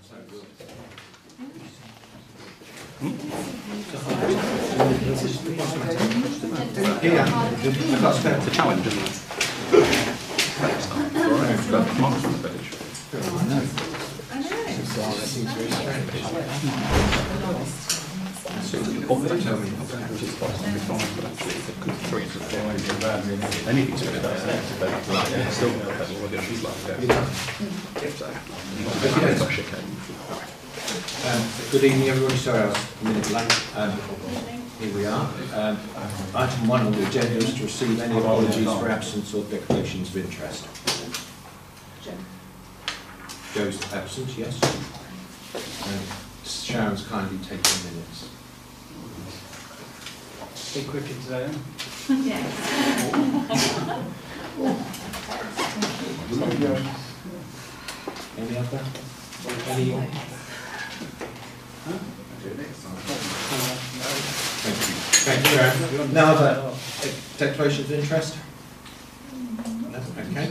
It's a challenge, isn't it? Marks on the page. Anything's going to die. Still, good evening, everybody. Sorry, I was a minute late. Here we are. Item 1 on the agenda is to receive any apologies for absence or declarations of interest. Joe's absent, yes. Sharon's kindly taking minutes. Be quicker today, Yes. Any other? Any? Thank you. Thank you, Sharon. Now, other declarations of interest? No? Okay.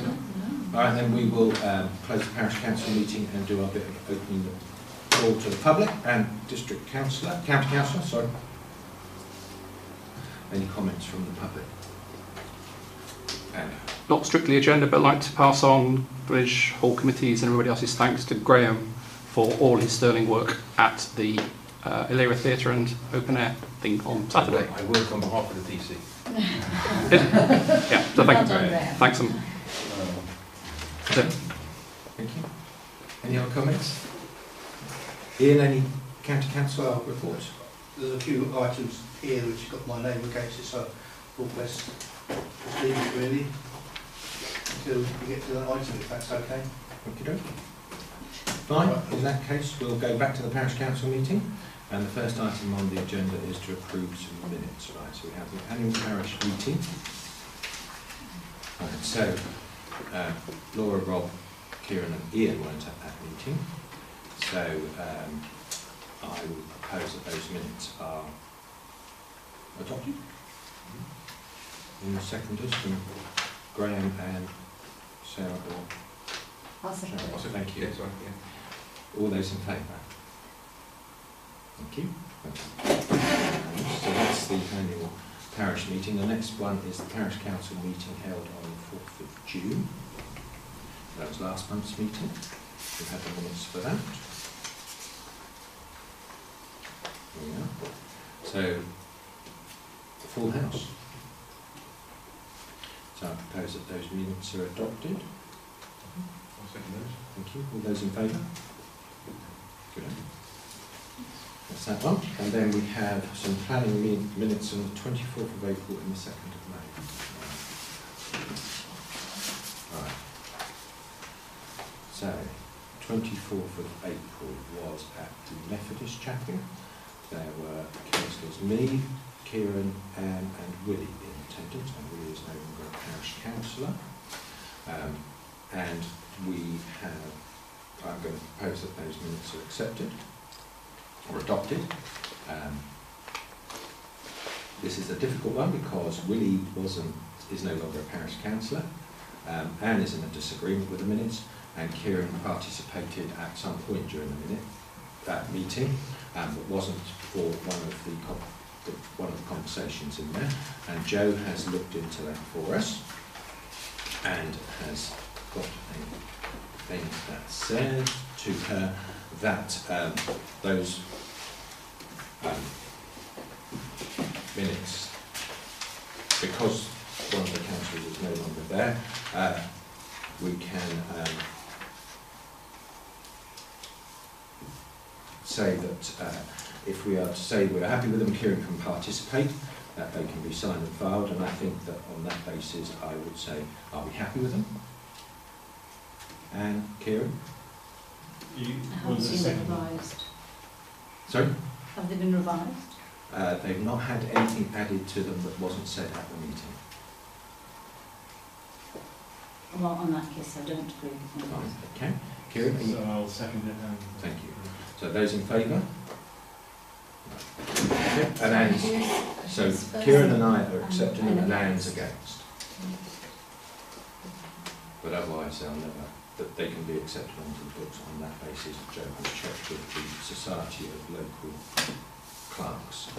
All right, then we will close the Parish Council meeting and do our bit of opening the floor to the public and District Councillor, County Councillor, sorry. Any comments from the public? And not strictly agenda, but I'd like to pass on Village Hall committees and everybody else's thanks to Graham for all his sterling work at the Illyria Theatre and Open Air thing on Saturday. I work on behalf of the DC. Yeah, so thanks. Thanks them. thank you. Any other comments? Ian, any County Council reports? There's a few items here which have got my name against it, so we'll best just leave it really until we get to that item, if that's okay. Okay. Fine. In that case, we'll go back to the Parish Council meeting, and the first item on the agenda is to approve some minutes. Right. So we have the annual parish meeting. Right. So Laura, Rob, Kieran, and Ian weren't at that meeting. So I will propose that those minutes are adopted. In the seconders from Graham and Sarah. I'll second it. Also, thank you. Yes, right, yeah. All those in favour? Thank you. So that's the annual parish meeting. The next one is the Parish Council meeting held on the 4th of June. That was last month's meeting. We had the minutes for that. There we are. So, full house. So I propose that those minutes are adopted. I'll second those. Thank you. All those in favour? Good. That's that one. And then we have some planning minutes on the 24th of April and the 2nd of May. Right. So, 24th of April was at the Methodist Chapel. There were councillors me, Kieran, Anne and Willie in attendance, and Willie is no longer a parish councillor. And we have, I'm going to propose that those minutes are accepted or adopted. This is a difficult one because Willie is no longer a parish councillor. Anne is in a disagreement with the minutes, and Kieran participated at some point during the meeting, but wasn't for one of the conversations in there. And Joe has looked into that for us and has got a thing that says to her that those minutes, because one of the councillors is no longer there, we can say that if we are to say we're happy with them, Kieran can participate, that they can be signed and filed, and I think that on that basis I would say, are we happy with them? And Kieran? I haven't seen them revised. Sorry? Have they been revised? They've not had anything added to them that wasn't said at the meeting. Well, on that case, I don't agree with them. Fine. Okay. Kieran? So I'll second it. Thank you. So those in favour? Okay. And Anne's, so Kieran and I are accepting them and Anne's against. But otherwise they'll never that they can be accepted onto the books on that basis. Joe has checked with the Society of Local Clerks.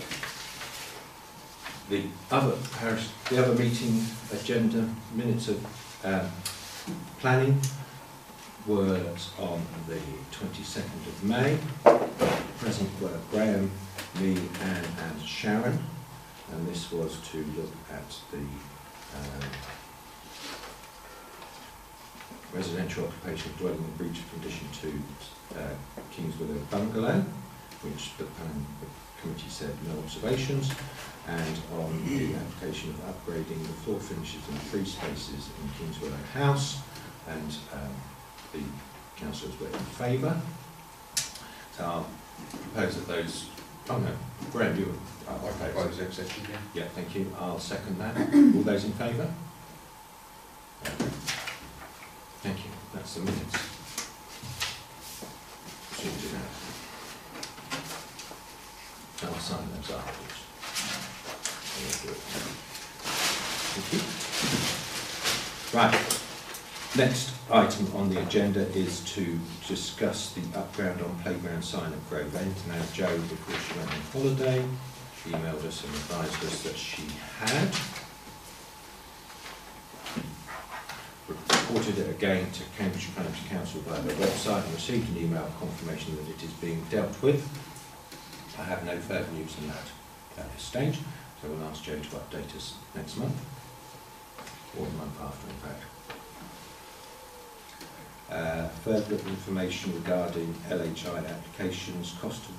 The other meeting agenda minutes of planning was on the 22nd of May. Present were Graham, me, Anne and Sharon, and this was to look at the residential occupation of dwelling in breach of condition 2 Kingswillow Bungalow, which the planning committee said no observations, and on the application of upgrading the floor finishes and free spaces in Kingswillow House, and the councillors were in favour. So I'll propose that those. Oh no, Graham, you were. I propose the exception, yeah. Yeah, thank you. I'll second that. All those in favour? Thank you. That's the minutes. Sorted out. I'll sign those afterwards. Thank you. Right. Next item on the agenda is to discuss the upground on playground sign at Grove End. Now, Jo, before she went on holiday, emailed us and advised us that she had reported it again to Cambridgeshire Council via their website and received an email confirmation that it is being dealt with. I have no further news on that at this stage, so we'll ask Jo to update us next month, or the month after in fact. Further information regarding LHI applications, cost of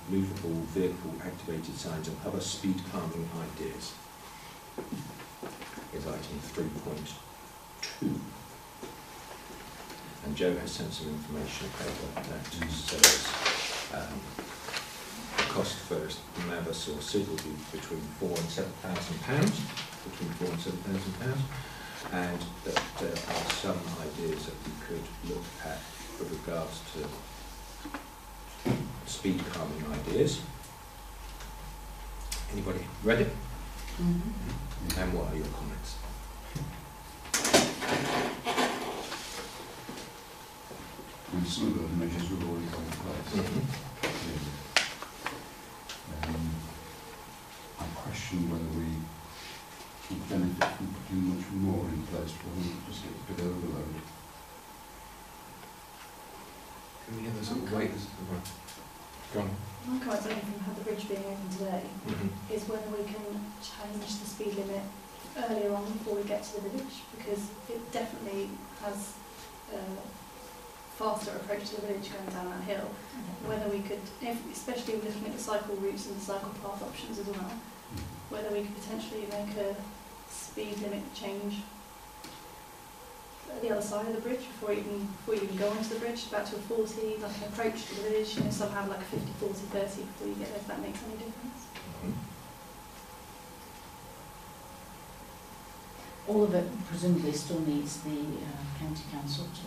movable vehicle activated signs and other speed calming ideas is item 3.2. And Jo has sent some information over that says the cost for Mavis or Sid will be between £4,000 and £7,000, and that there are some ideas that we could look at with regards to speed calming ideas. Anybody ready? Mm-hmm. And what are your comments? And some of those measures were already got in place. Mm-hmm. I question whether we would benefit from putting much more in place, but we just get a bit overload. Can we have a sort of wait? Go on. My comment from how the bridge being open today is whether we can change the speed limit earlier on before we get to the village, because it definitely has a faster approach to the village going down that hill. Whether we could, especially looking at the cycle routes and the cycle path options as well, whether we could potentially make a speed limit change at the other side of the bridge before you even go onto the bridge, back to a 40, like an approach to the village, you know, somehow like a 50, 40, 30 before you get there, if that makes any difference. All of it presumably still needs the county council to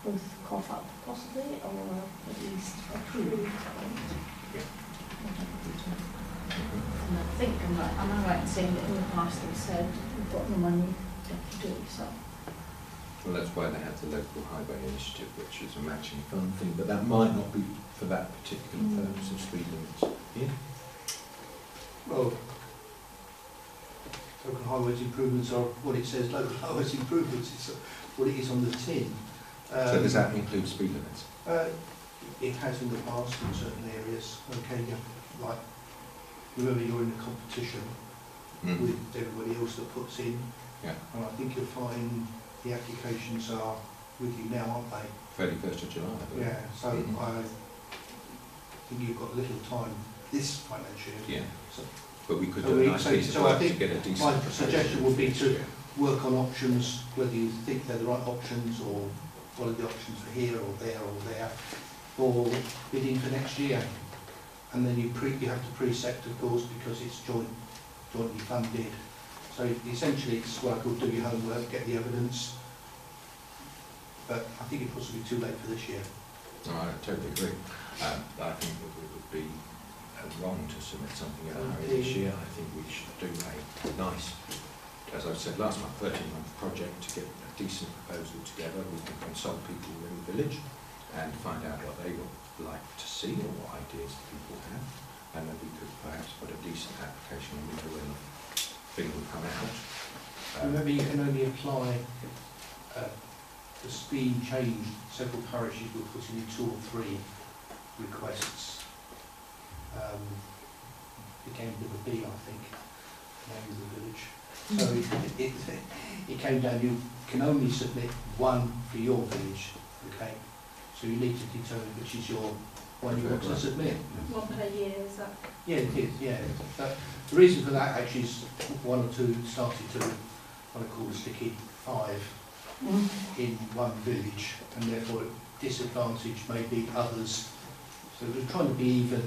both cough up possibly, or at least approve. And I think, am I right in saying that in the past they've said we've got the money to do so? Well, that's why they have the local highway initiative, which is a matching fund thing, but that might not be for that particular purpose of speed limits. Yeah? Well, local highways improvements are what it says, local highways improvements, it's what it is on the tin. So does that include speed limits? It has in the past in certain areas. Okay, like, remember you're in a competition with everybody else that puts in, and I think you'll find the applications are with you now, aren't they? 31st of July, I believe. Yeah, so I think you've got little time this financial year. Yeah, so, but we could do a nice piece of work to get a decent. My suggestion would be to work on options, whether you think they're the right options or what are the options for here or there, or bidding for next year. And then you have to pre-sect, of course, because it's jointly funded. So essentially it's what I call do your homework, get the evidence, but I think it's possibly too late for this year. No, I totally agree. I think that it would be wrong to submit something in a hurry this year. I think we should do a nice as I said last month, 13-month project to get a decent proposal together. We can consult people in the village and find out what they would like to see or what ideas people have, and then we could perhaps put a decent application in the when the thing would come out. Remember, you can only apply the being changed. Several parishes were putting in 2 or 3 requests. Began with a B, I think, name of the village. So it came down, you can only submit 1 for your village, okay? So you need to determine which is your one you want to submit. 1 per year, is that? Yeah, it is, yeah. But the reason for that actually is 1 or 2 started to what I call a sticky 5 in one village, and therefore disadvantage maybe others. So we're trying to be even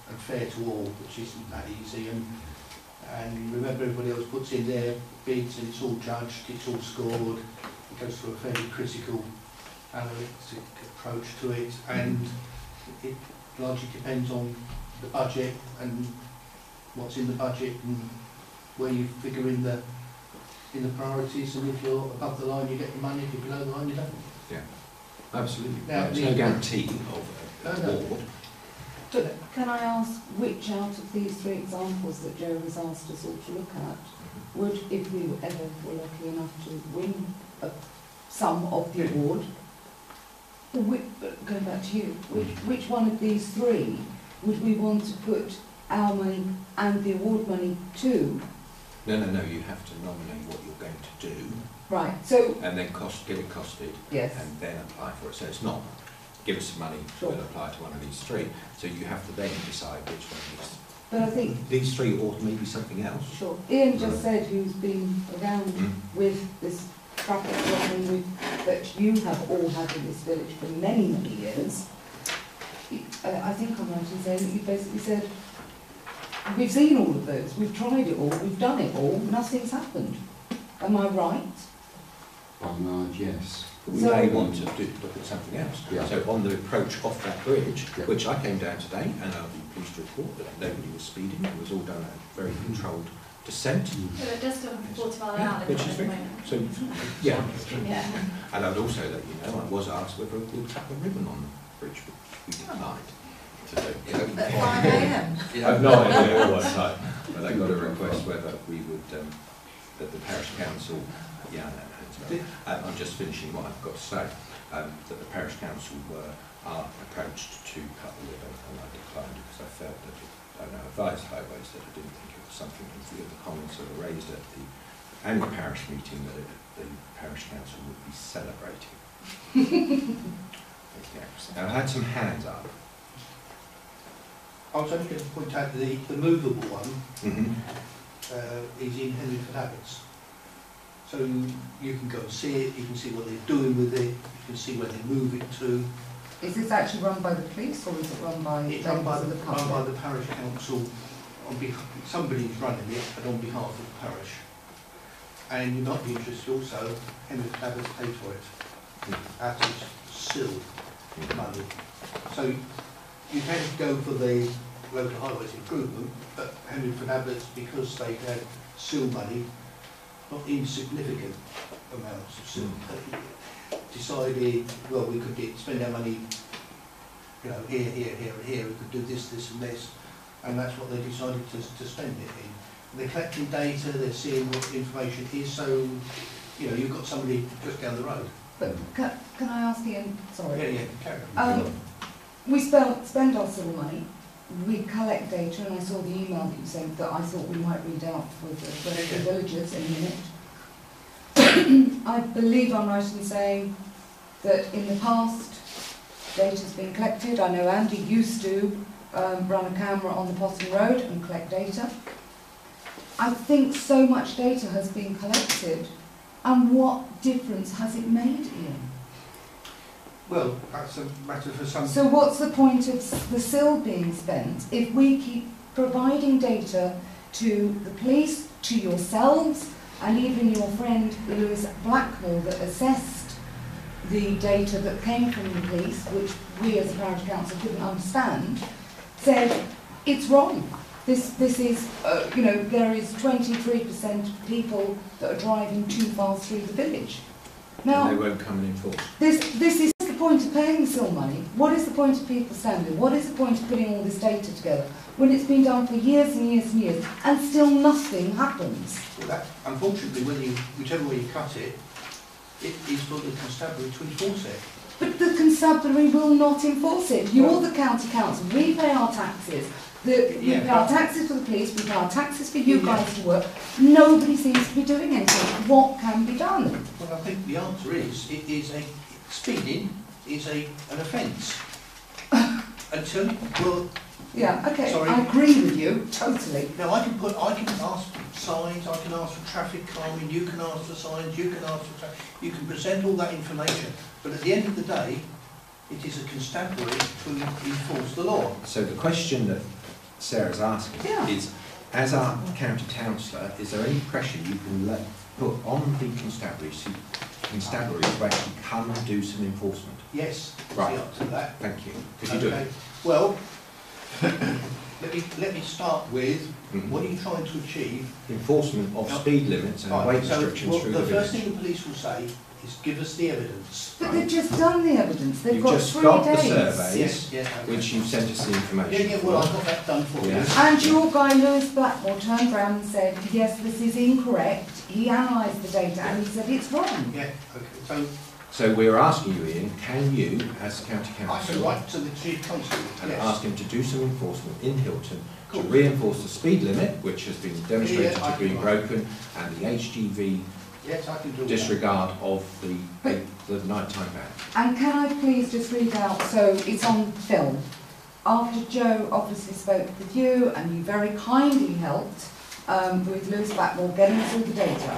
and fair to all, which isn't that easy. And remember, everybody else puts in their bids, and it's all judged, it's all scored. It goes through a fairly critical analytic approach to it, and it largely depends on the budget and what's in the budget and where you figure in the priorities, and if you're above the line you get the money, if you're below the line you don't. Yeah, absolutely. Now, There's no guarantee of a award. Can I ask which out of these 3 examples that Joe has asked us all to look at would, if we ever were lucky enough to win some of the award, going back to you, which one of these 3 would we want to put our money and the award money to? No, you have to nominate what you're going to do. Right, so... And then get it costed. Yes. And then apply for it. So it's not, give us some money, Sure. we'll apply to one of these 3. So you have to then decide which one is. But I think... These 3 or maybe something else. Sure. Ian just said, who's been around with this traffic problem that you have all had in this village for many, many years. I think I'm right in saying that you basically said, we've seen all of those, we've tried it all, we've done it all, nothing's happened. Am I right? By and large, yes. We may want to look at something else. Yeah. So on the approach off that bridge, Yeah. which I came down today, and I'll be pleased to report that nobody was speeding, it was all done at a very controlled descent. But it does still have 40 mile an Yeah, hour which limit is at the very, moment. so, yeah. Yeah. And I'd also let you know, I was asked whether we'd cut the ribbon on the bridge, but we declined. So, At 5 AM? I've no idea what time, but I got a request whether we would, that the Parish Council, I'm just finishing what I've got to say, that the Parish Council are approached to cut the ribbon, and I declined because I felt that I advised Highways that I didn't think it was something that the comments that were raised at the annual parish meeting that the Parish Council would be celebrating. Now, I had some hands up. I was only going to point out the movable one is in Henry Abbott's. So you can go and see it, you can see what they're doing with it, you can see where they move it to. Is this actually run by the police or is it run by It's run by members of the public? run by the Parish Council, on behalf, somebody's running it, but on behalf of the parish. And you might be interested also, Henry Abbott's paid for it, out of SIL money. So you can go for the local highways improvement, but Henry Abbott's, because they had SIL money, not insignificant amounts of SIL, decided, well, we could spend our money, here, and here, we could do this, and this, and that's what they decided to spend it in. They're collecting data, they're seeing what information is, so, you've got somebody just down the road. But can I ask Ian, sorry? Yeah, carry on. We spend our civil money, we collect data, and I saw the email that you sent that I thought we might read out for the rest of the villagers in a minute. I believe I'm right in saying that in the past data's been collected. I know Andy used to run a camera on the Potting Road and collect data. I think so much data has been collected, and what difference has it made, Ian? Well, that's a matter for some... So what's the point of the SIL being spent if we keep providing data to the police, to yourselves, and even your friend Lewis Blackmore that assessed the data that came from the police, which we as a parish council couldn't understand, said it's wrong. This is, you know, there is 23% of people that are driving too fast through the village. Now, And they won't come and enforce. this is the point of paying the SIL money. What is the point of people standing? What is the point of putting all this data together when it's been done for years and years and years and still nothing happens? Well, that, unfortunately, whichever way you cut it, it is for the constabulary to enforce it. But the constabulary will not enforce it. You're the county council. We pay our taxes. We pay our taxes for the police. We pay our taxes for you guys to work. Nobody seems to be doing anything. What can be done? Well, I think the answer is, speeding is an offence. Until, well... Yeah, okay, Sorry. I agree with you, totally. Now, I can ask for signs, I can ask for traffic calming, you can ask for signs, you can ask for you can present all that information, but at the end of the day, it is a constabulary to enforce the law. So the question that Sarah's asking is, as our county councillor, is there any pressure you can put on the constabulary to actually come and do some enforcement? Yes, Right. the answer to that. Thank you. Could you do it? Well, let me start with, Mhm. what are you trying to achieve? Enforcement of Now- speed limits and Right, weight so, restrictions well, through the the first village. thing the police will say is, give us the evidence. But they've just done the evidence. They've You've got just 3 got days. the surveys, Yes, yeah. Okay. which you've sent us the information Yeah, well, for. I've got that done for you. Yeah. And your guy, Lewis Blackmore, turned round and said, yes, this is incorrect. He analysed the data and he said it's wrong. Yeah, okay. So we're asking you, Ian, can you, as county I can council, write to the chief constable, and yes. ask him to do some enforcement in Hilton to Cool. reinforce the speed limit, which has been demonstrated Yeah, to be I can- broken, and the HGV Yes, I can do that. disregard of the nighttime ban. And can I please just read out, so it's on film. After Joe obviously spoke with you and you very kindly helped with Lewis Blackmore getting us all the data,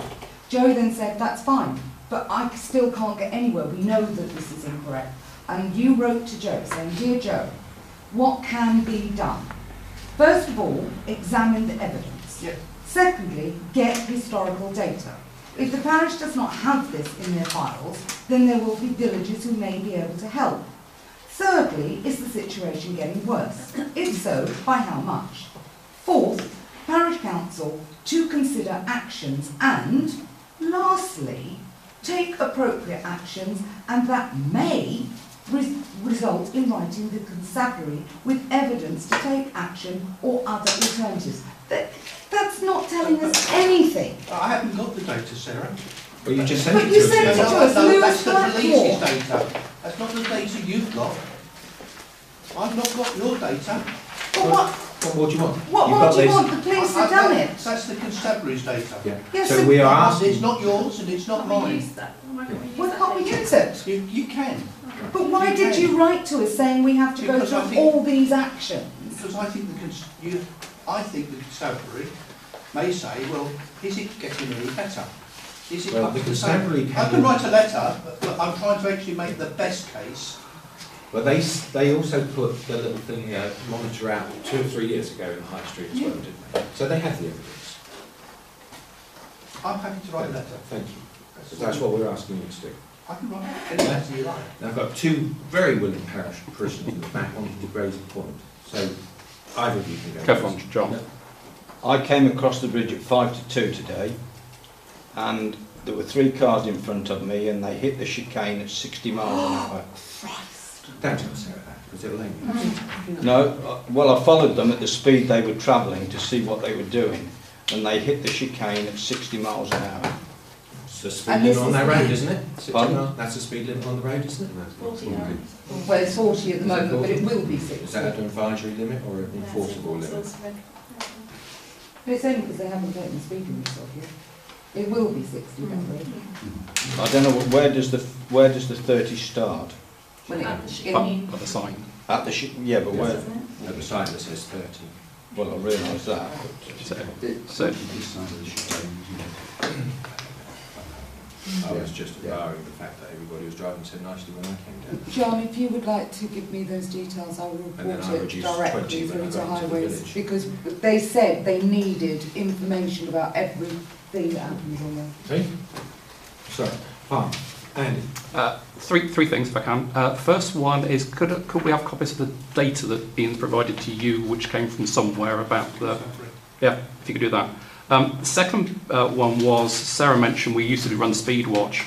Joe then said, that's fine, but I still can't get anywhere. We know that this is incorrect. And you wrote to Joe saying, dear Joe, what can be done? First of all, examine the evidence. Yeah. Secondly, get historical data. If the parish does not have this in their files, then there will be villagers who may be able to help. Thirdly, is the situation getting worse? If so, by how much? Fourth, Parish Council to consider actions and, lastly, take appropriate actions, and that may result in writing the constabulary with evidence to take action or other alternatives. That's not telling us anything. I haven't got the data, Sarah. Well, you just sent But it you to us. sent Ian. it to us, No, Lewis that's the police's Blackmore. data. That's not the data you've got. I've not got your data. But what What do you want? do you this- want? The police have done it. That's the constabulary's data. Yeah. Yes, So so we are It's asking. not yours and it's not Can't we mine. use that? Why can't we use Why that can't we data? use it? You can, But why did you write to us saying we have to go Because I through think- all these actions? because I think the constabulary may say, well, is it getting any better? Is it Well, up the to the same? constabulary I can- can write a letter, but I'm trying to actually make the best case. But they also put the little thing, monitor out 2 or 3 years ago in the High Street as well, didn't they? So they have the evidence. I'm happy to write a letter. Thank you. So that's what we're asking you to do. I can write any letter you like. Now I've got 2 very willing parishioners in the back wanting to raise a point. So either of you can go. Go for first. it, John. I came across the bridge at 5 to 2 today, and there were 3 cars in front of me, and they hit the chicane at 60 miles an hour. Don't tell Sarah that, because it'll aim you. No, well, I followed them at the speed they were travelling to see what they were doing, and they hit the chicane at 60 miles an hour. It's the speed And limit this on is that the- road, isn't it? 60 Pardon? miles. That's the speed limit on the road, isn't it? 40 hours. Well, it's 40 at the Is it moment, but it will be Is 60. that an advisory limit or an enforceable Yes, limit? it's red. But it's only because they haven't taken the speed limits off yet. It will be 60, don't worry. I don't know, where does the 30 start? Well, At the it, chicane. Got the sign. At the yeah, but where? Isn't it? At the sign that says 30. Well, I realise that. So, It's So- on this side of the chicane, isn't it? I was just barring the fact that everybody was driving so nicely when I came down. John, if you would like to give me those details, I will And then report I it reduced directly 20 when through I to got into the highways, village. because they said they needed information about everything that happens on there. See? Sorry. Fine. Andy. Three things if I can. First one is, could we have copies of the data that's been provided to you, which came from somewhere about the... Yeah, if you could do that. The second one was, Sarah mentioned we used to run Speed Watch.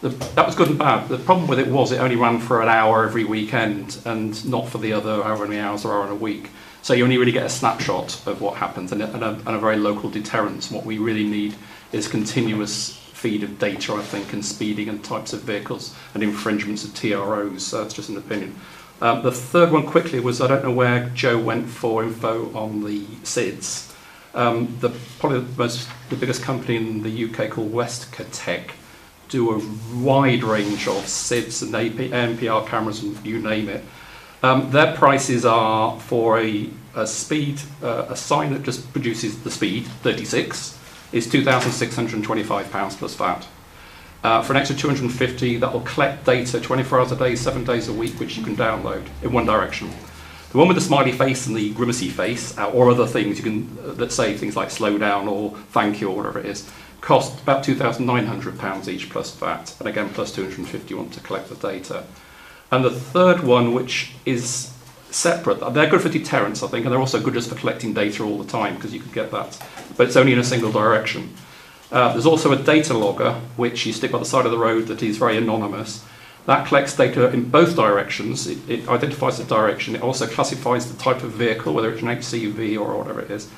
That was good and bad. The problem with it was it only ran for an hour every weekend and not for the other hour many hours or hour in a week. So you only really get a snapshot of what happens and a very local deterrence. What we really need is continuous feed of data, I think, and speeding and types of vehicles and infringements of TROs. So it's just an opinion. The third one quickly was, I don't know where Joe went for info on the SIDS. Probably the biggest company in the UK called Westcott Tech do a wide range of SIDS and ANPR cameras and you name it. Their prices are for a speed, a sign that just produces the speed, 36, is £2,625 plus VAT. For an extra 250, that will collect data 24 hours a day, 7 days a week, which you can download in one direction. The one with the smiley face and the grimacy face, or other things you can that say things like slow down or thank you or whatever it is, cost about £2,900 each plus VAT, and again plus 250 you want to collect the data. And the third one, which is separate, they're good for deterrence, I think, and they're also good just for collecting data all the time because you can get that, but it's only in a single direction. There's also a data logger, which you stick by the side of the road that is very anonymous. That collects data in both directions. It identifies the direction. It also classifies the type of vehicle, whether it's an HCV or whatever it is.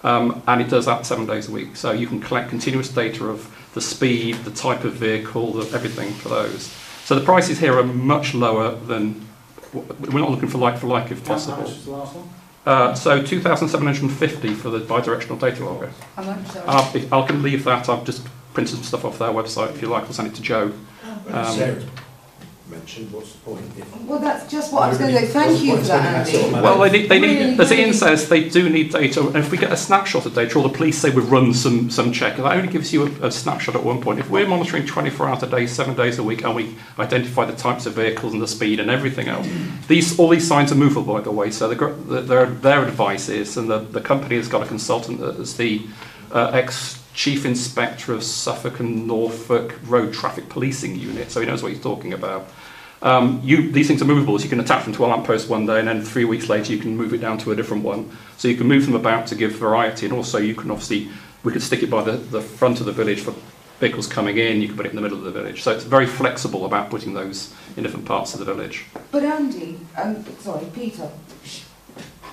And it does that 7 days a week. So you can collect continuous data of the speed, the type of vehicle, everything for those. So the prices here are much lower than, we're not looking for like if possible. How much was the last one? So 2,750 for the bidirectional data logger. How much, sorry? I can leave that. I've just printed some stuff off their website. If you like, I'll send it to Joe. Sarah mentioned, what's the point? Well, that's just what I was going to say. Thank you for that, Andy. Well, they need, Really, as Ian really. says, they do need data. And if we get a snapshot of data, or the police say we've run some check, that only gives you a snapshot at one point. If we're monitoring 24 hours a day, 7 days a week, and we identify the types of vehicles and the speed and everything else, all these signs are movable, by the way. So their advice is, and the company has got a consultant that is the ex-chief inspector of Suffolk and Norfolk Road Traffic Policing Unit, so he knows what he's talking about. These things are movable, so you can attach them to a lamppost one day and then 3 weeks later you can move it down to a different one. So you can move them about to give variety, and also you can we could stick it by the front of the village for vehicles coming in, you can put it in the middle of the village. So it's very flexible about putting those in different parts of the village. But Andy, Peter,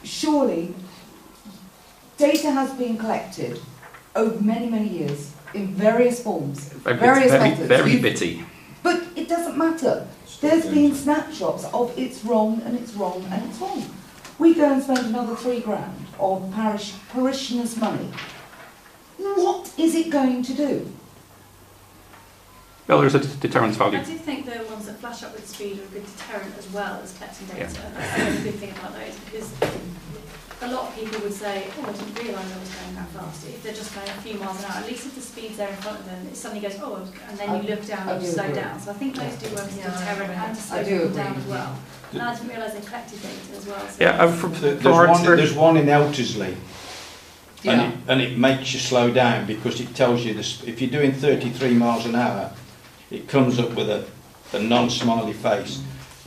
surely data has been collected over many, many years in various forms, various methods. Very bitty. But it doesn't matter. There's been snapshots of it's wrong and it's wrong and it's wrong. We go and spend another £3,000 of parishioners' money. What is it going to do? Well, there's a deterrence value. I do think the ones that flash up with speed are a good deterrent as well as collecting data. That's the only good thing about those, because a lot of people would say, oh, I didn't realise I was going that fast. If they're just going a few miles an hour, at least if the speed's there in front of them, it suddenly goes, oh, and then you look down and you slow down. So I think those do work as a deterrent and to slow people down as well. And I didn't realise they collected data as well. So Yeah, there's one in Eltersley, Yeah. and it makes you slow down because it tells you this. If you're doing 33 miles an hour, it comes up with a non-smiley face.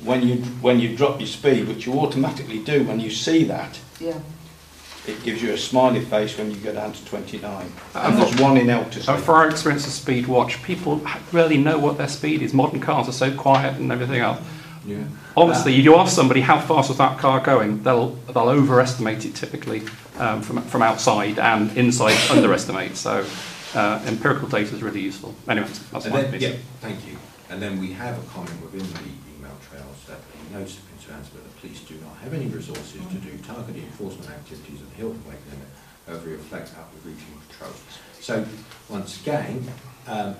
When you drop your speed, which you automatically do when you see that, Yeah. it gives you a smiley face when you go down to 29. And there's one in Eltersley. For our experience of Speed Watch, people really know what their speed is. Modern cars are so quiet and everything else. Yeah. Honestly, if you ask somebody how fast was that car going, they'll overestimate it typically from outside, and inside underestimate. So empirical data is really useful. Anyway, that's my piece. Yeah, thank you. And then we have a comment within the email trails that he notes the concerns, but the police do not have any resources to do targeted enforcement activities at the Hilton weight limit over reflect up the routine patrols. So once again, I'll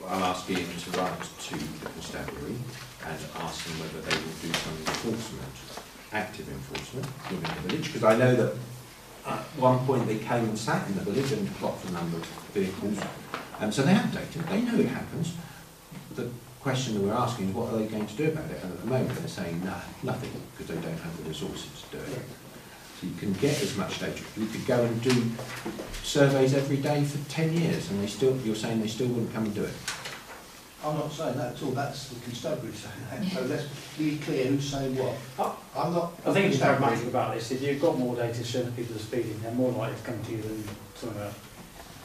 ask Ian to write to the constabulary and ask them whether they will do some enforcement, active enforcement within the village, because I know that at one point they came and sat in the village and clocked the number of vehicles, so they have data, they know it happens. The question that we're asking is what are they going to do about it, and at the moment they're saying no, nothing, because they don't have the resources to do it. So you can get as much data. You could go and do surveys every day for 10 years and you're saying they still wouldn't come and do it. I'm not saying that at all, that's the constabulary saying that, so let's be clear who's saying what. I'm not... I think it's pragmatic about this. If you've got more data showing that people are speeding, they're more likely to come to you than someone else.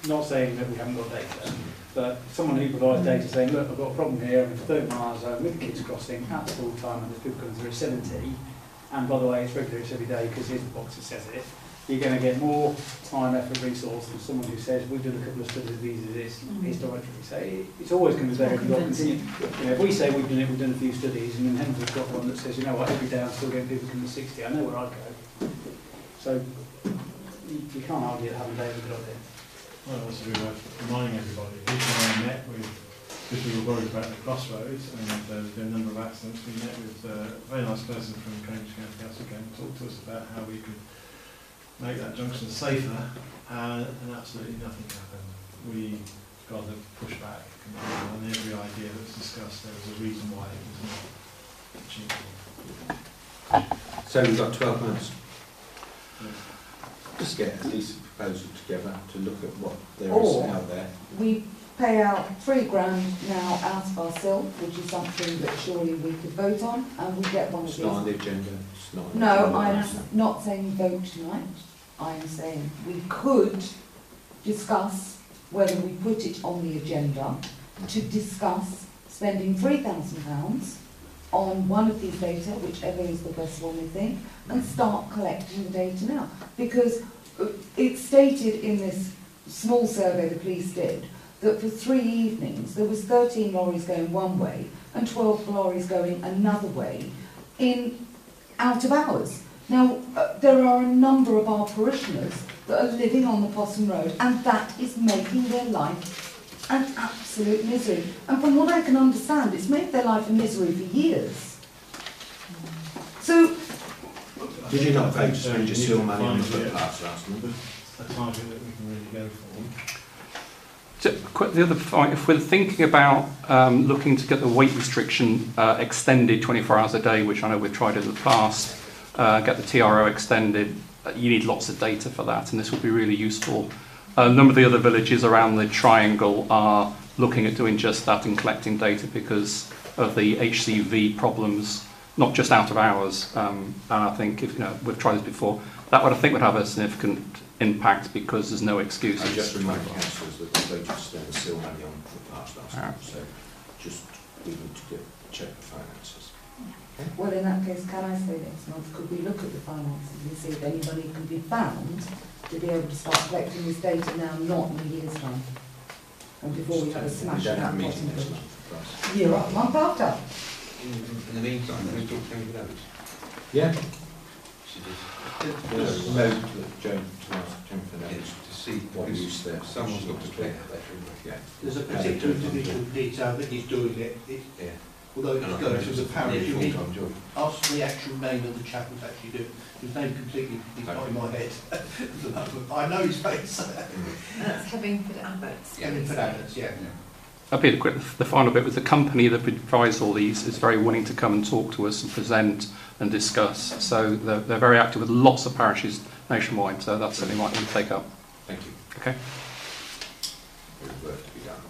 Not saying that we haven't got data, but someone who provides data saying, look, I've got a problem here, I'm in 30 miles zone with the kids crossing at school time and there's people coming through at 70, and by the way, it's regular, it's every day because here's the box that says it. You're going to get more time, effort, resource than someone who says, we've done a couple of studies of these, historically. So it's always going to be better if you've got continue. You know, if we say we've done a few studies, and then Henry's got one that says, you know what, every day I'm still getting people coming to 60, I know where I'd go. So you can't argue that having data is a good idea. Well, also we were reminding everybody, Hilton and I met with, because we were worried about the crossroads, and there's been a number of accidents. We met with a very nice person from Cambridgeshire Council who came and talked to us about how we could make that junction safer, and absolutely nothing happened. We got a pushback, and every idea that was discussed, there was a reason why it was not achievable. So we've got 12 months. Just get at least a proposal together to look at what there is out there. We pay out £3 grand now out of our SIL, which is something that surely we could vote on, and we get one of It's these. not on the agenda. It's not on the No, agenda. I'm not saying vote tonight. I'm saying we could discuss whether we put it on the agenda to discuss spending £3,000 on one of these data, whichever is the best one we think, and start collecting the data now. Because it's stated in this small survey the police did that for 3 evenings there was 13 lorries going one way and 12 lorries going another way out of hours. Now, there are a number of our parishioners that are living on the Possum Road, and that is making their life an absolute misery. And from what I can understand, it's made their life a misery for years. So... Did you not vote to spend your SIL money on the footpaths last month? A target that we can really go for. The other point, if we're thinking about looking to get the weight restriction extended 24 hours a day, which I know we've tried in the past, get the TRO extended, you need lots of data for that, and this will be really useful. A number of the other villages around the triangle are looking at doing just that and collecting data because of the HCV problems, not just out of hours. And I think, if we've tried this before, that would, I think, would have a significant impact because there's no excuses. I just remind councillors that we voted to spend the SIL money on footpaths last month, so just we need to check the finances. Okay. Well, in that case, can I say next month, could we look at the finances and see if anybody can be found to be able to start collecting this data now, not in a year's time? And before we have a smash We don't have a up meeting next bottom month. year up, month after. In the meantime, can we talk to those? Yeah. There's a note that Joan to ask Jennifer knows to see what use there. Someone's got to collect that. Yeah. There's a particular individual detail that he's doing it. Yeah. Although it's going to the parish, you need full-time job. ask the actual name of the chap who's actually doing it. His name completely is not in my head. I know his face. That's Hemmingford Abbots. Hemmingford Abbots, yeah. I'll be the final bit was the company that provides all these is very willing to come and talk to us and present and discuss. So they're very active with lots of parishes nationwide. So that's something we might want to take up. Thank you. Okay. There's work to be done.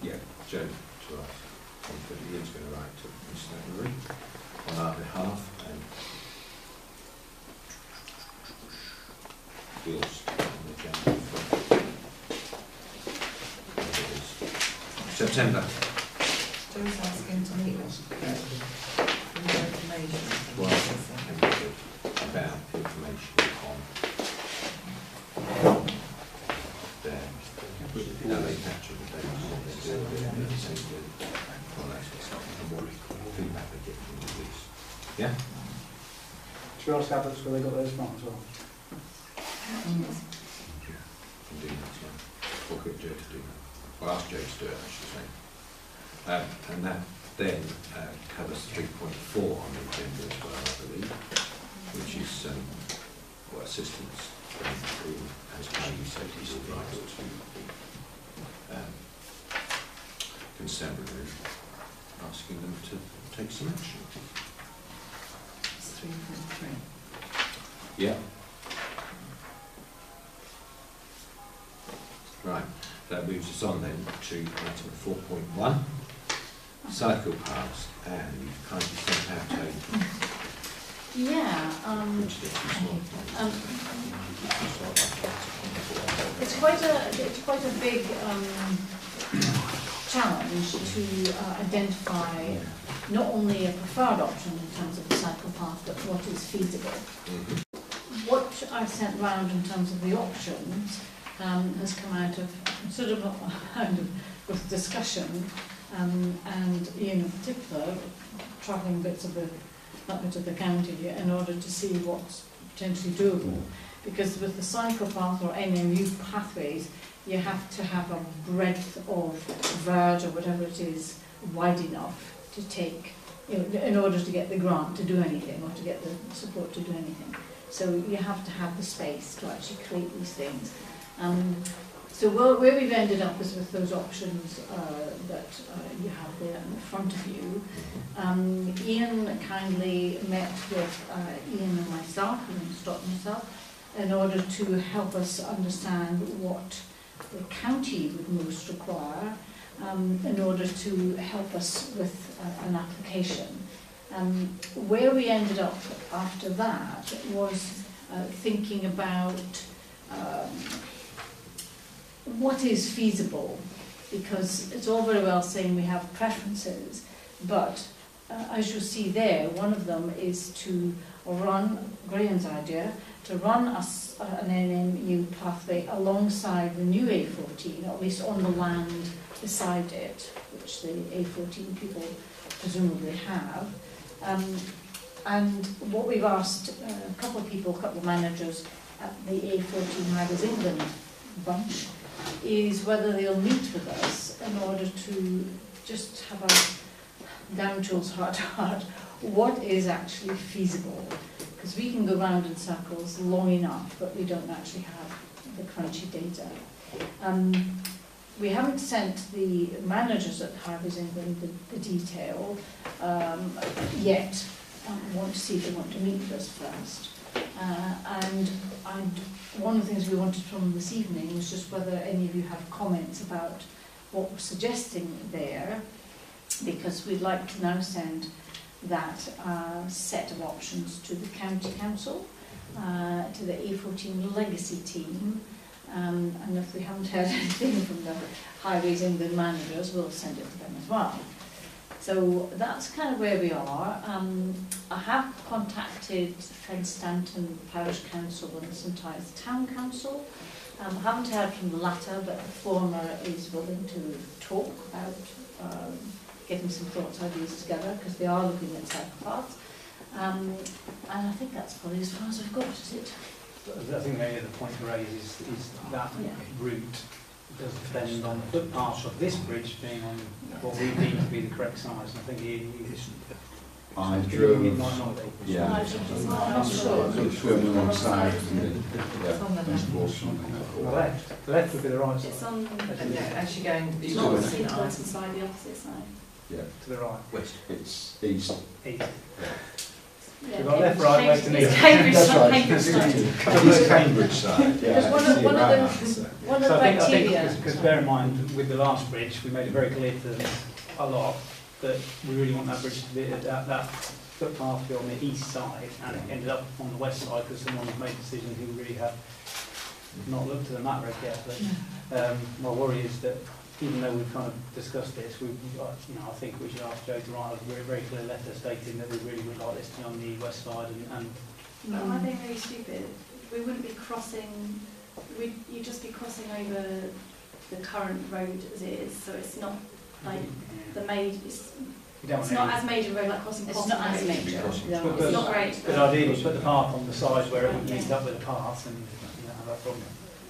Yeah, Joe to us. But Ian's going to write to Mr. Henry on our behalf and deals on the agenda for September. Joe's asking to meet us for more information. Well, about information on their how they capture the data, what they do, what they do, all that sort of stuff, and what feedback they get from the police. Yeah? Should we ask Abbots where they got those from as well? Can do that, yeah. Or get Joe to do that. Well, ask Joe to do it, I should say. And that then covers 3.4 on the agenda as well, I believe, which is assistance through as Paddy said, he's right to constabulary, asking them to take some action. It's 3.3. Yeah. Right. that moves us on then to item 4.1, cycle paths, and you've kindly sent out a it's quite a big challenge to identify not only a preferred option in terms of the cycle path, but what is feasible. What I've sent round in terms of the options has come out of a considerable amount of discussion, and Ian in particular travelling bits of the county in order to see what's potentially doable. Because with the cycle path or NMU pathways, you have to have a breadth of verge or whatever it is wide enough to take, in order to get the grant to do anything or to get the support to do anything. So you have to have the space to actually create these things. So where we've ended up is with those options that you have there in front of you. Ian kindly met with Ian and myself, and Scott and myself, in order to help us understand what the county would most require in order to help us with an application. Where we ended up after that was thinking about what is feasible, because it's all very well saying we have preferences, but as you'll see there, one of them is to run, Graham's idea, to run an NMU pathway alongside the new A14, or at least on the land beside it, which the A14 people presumably have. And what we've asked a couple of managers at the A14 Highways England bunch is whether they'll meet with us in order to just have a down tools heart to heart, what is actually feasible. Because we can go round in circles long enough, but we don't actually have the crunchy data. We haven't sent the managers at Highways England the detail yet. We want to see if they want to meet with us first. And one of the things we wanted from them this evening was just whether any of you have comments about what we're suggesting there, because we'd like to now send that set of options to the County Council, to the A14 Legacy team, and if we haven't heard anything from the Highways England managers, we'll send it to them as well. So that's kind of where we are. I have contacted Stanton Parish Council and St Ives Town Council. I haven't heard from the latter, but the former is willing to talk about getting some thoughts, ideas together, because they are looking at cyclepaths. And I think that's probably as far as I've got, is it? I think maybe the point to raise is that route does depend on the footpath of this bridge being on what we deem to be the correct size. And I think I drove, it might not be. yeah, I'm not sure. swimming alongside something. The left would be the right side. It's on, as you're going, It's not the opposite side, the opposite side. Yeah, To the right. west. it's east. East. Yeah, We've got left, right, west and east. Cambridge That's side. right. Cambridge side. It's Cambridge side. Because one of the So I think criteria. because bear in mind, with the last bridge, we made it very clear to them a lot that we really want that bridge to be, that footpath to be on the east side, and it ended up on the west side because someone had made a decision who really had not looked at the map very carefully. My worry is that even though we've kind of discussed this, I think we should ask Joe to write a very clear letter stating that we really would like this to be on the west side and No, I think really stupid. We wouldn't be crossing, you'd just be crossing over the current road as it is, so it's not like the major, it's not as major a road like crossing It's Potton not as Road. major. But- It's not great. but ideally put the path on the side where it would meet up with the path and you don't have that problem.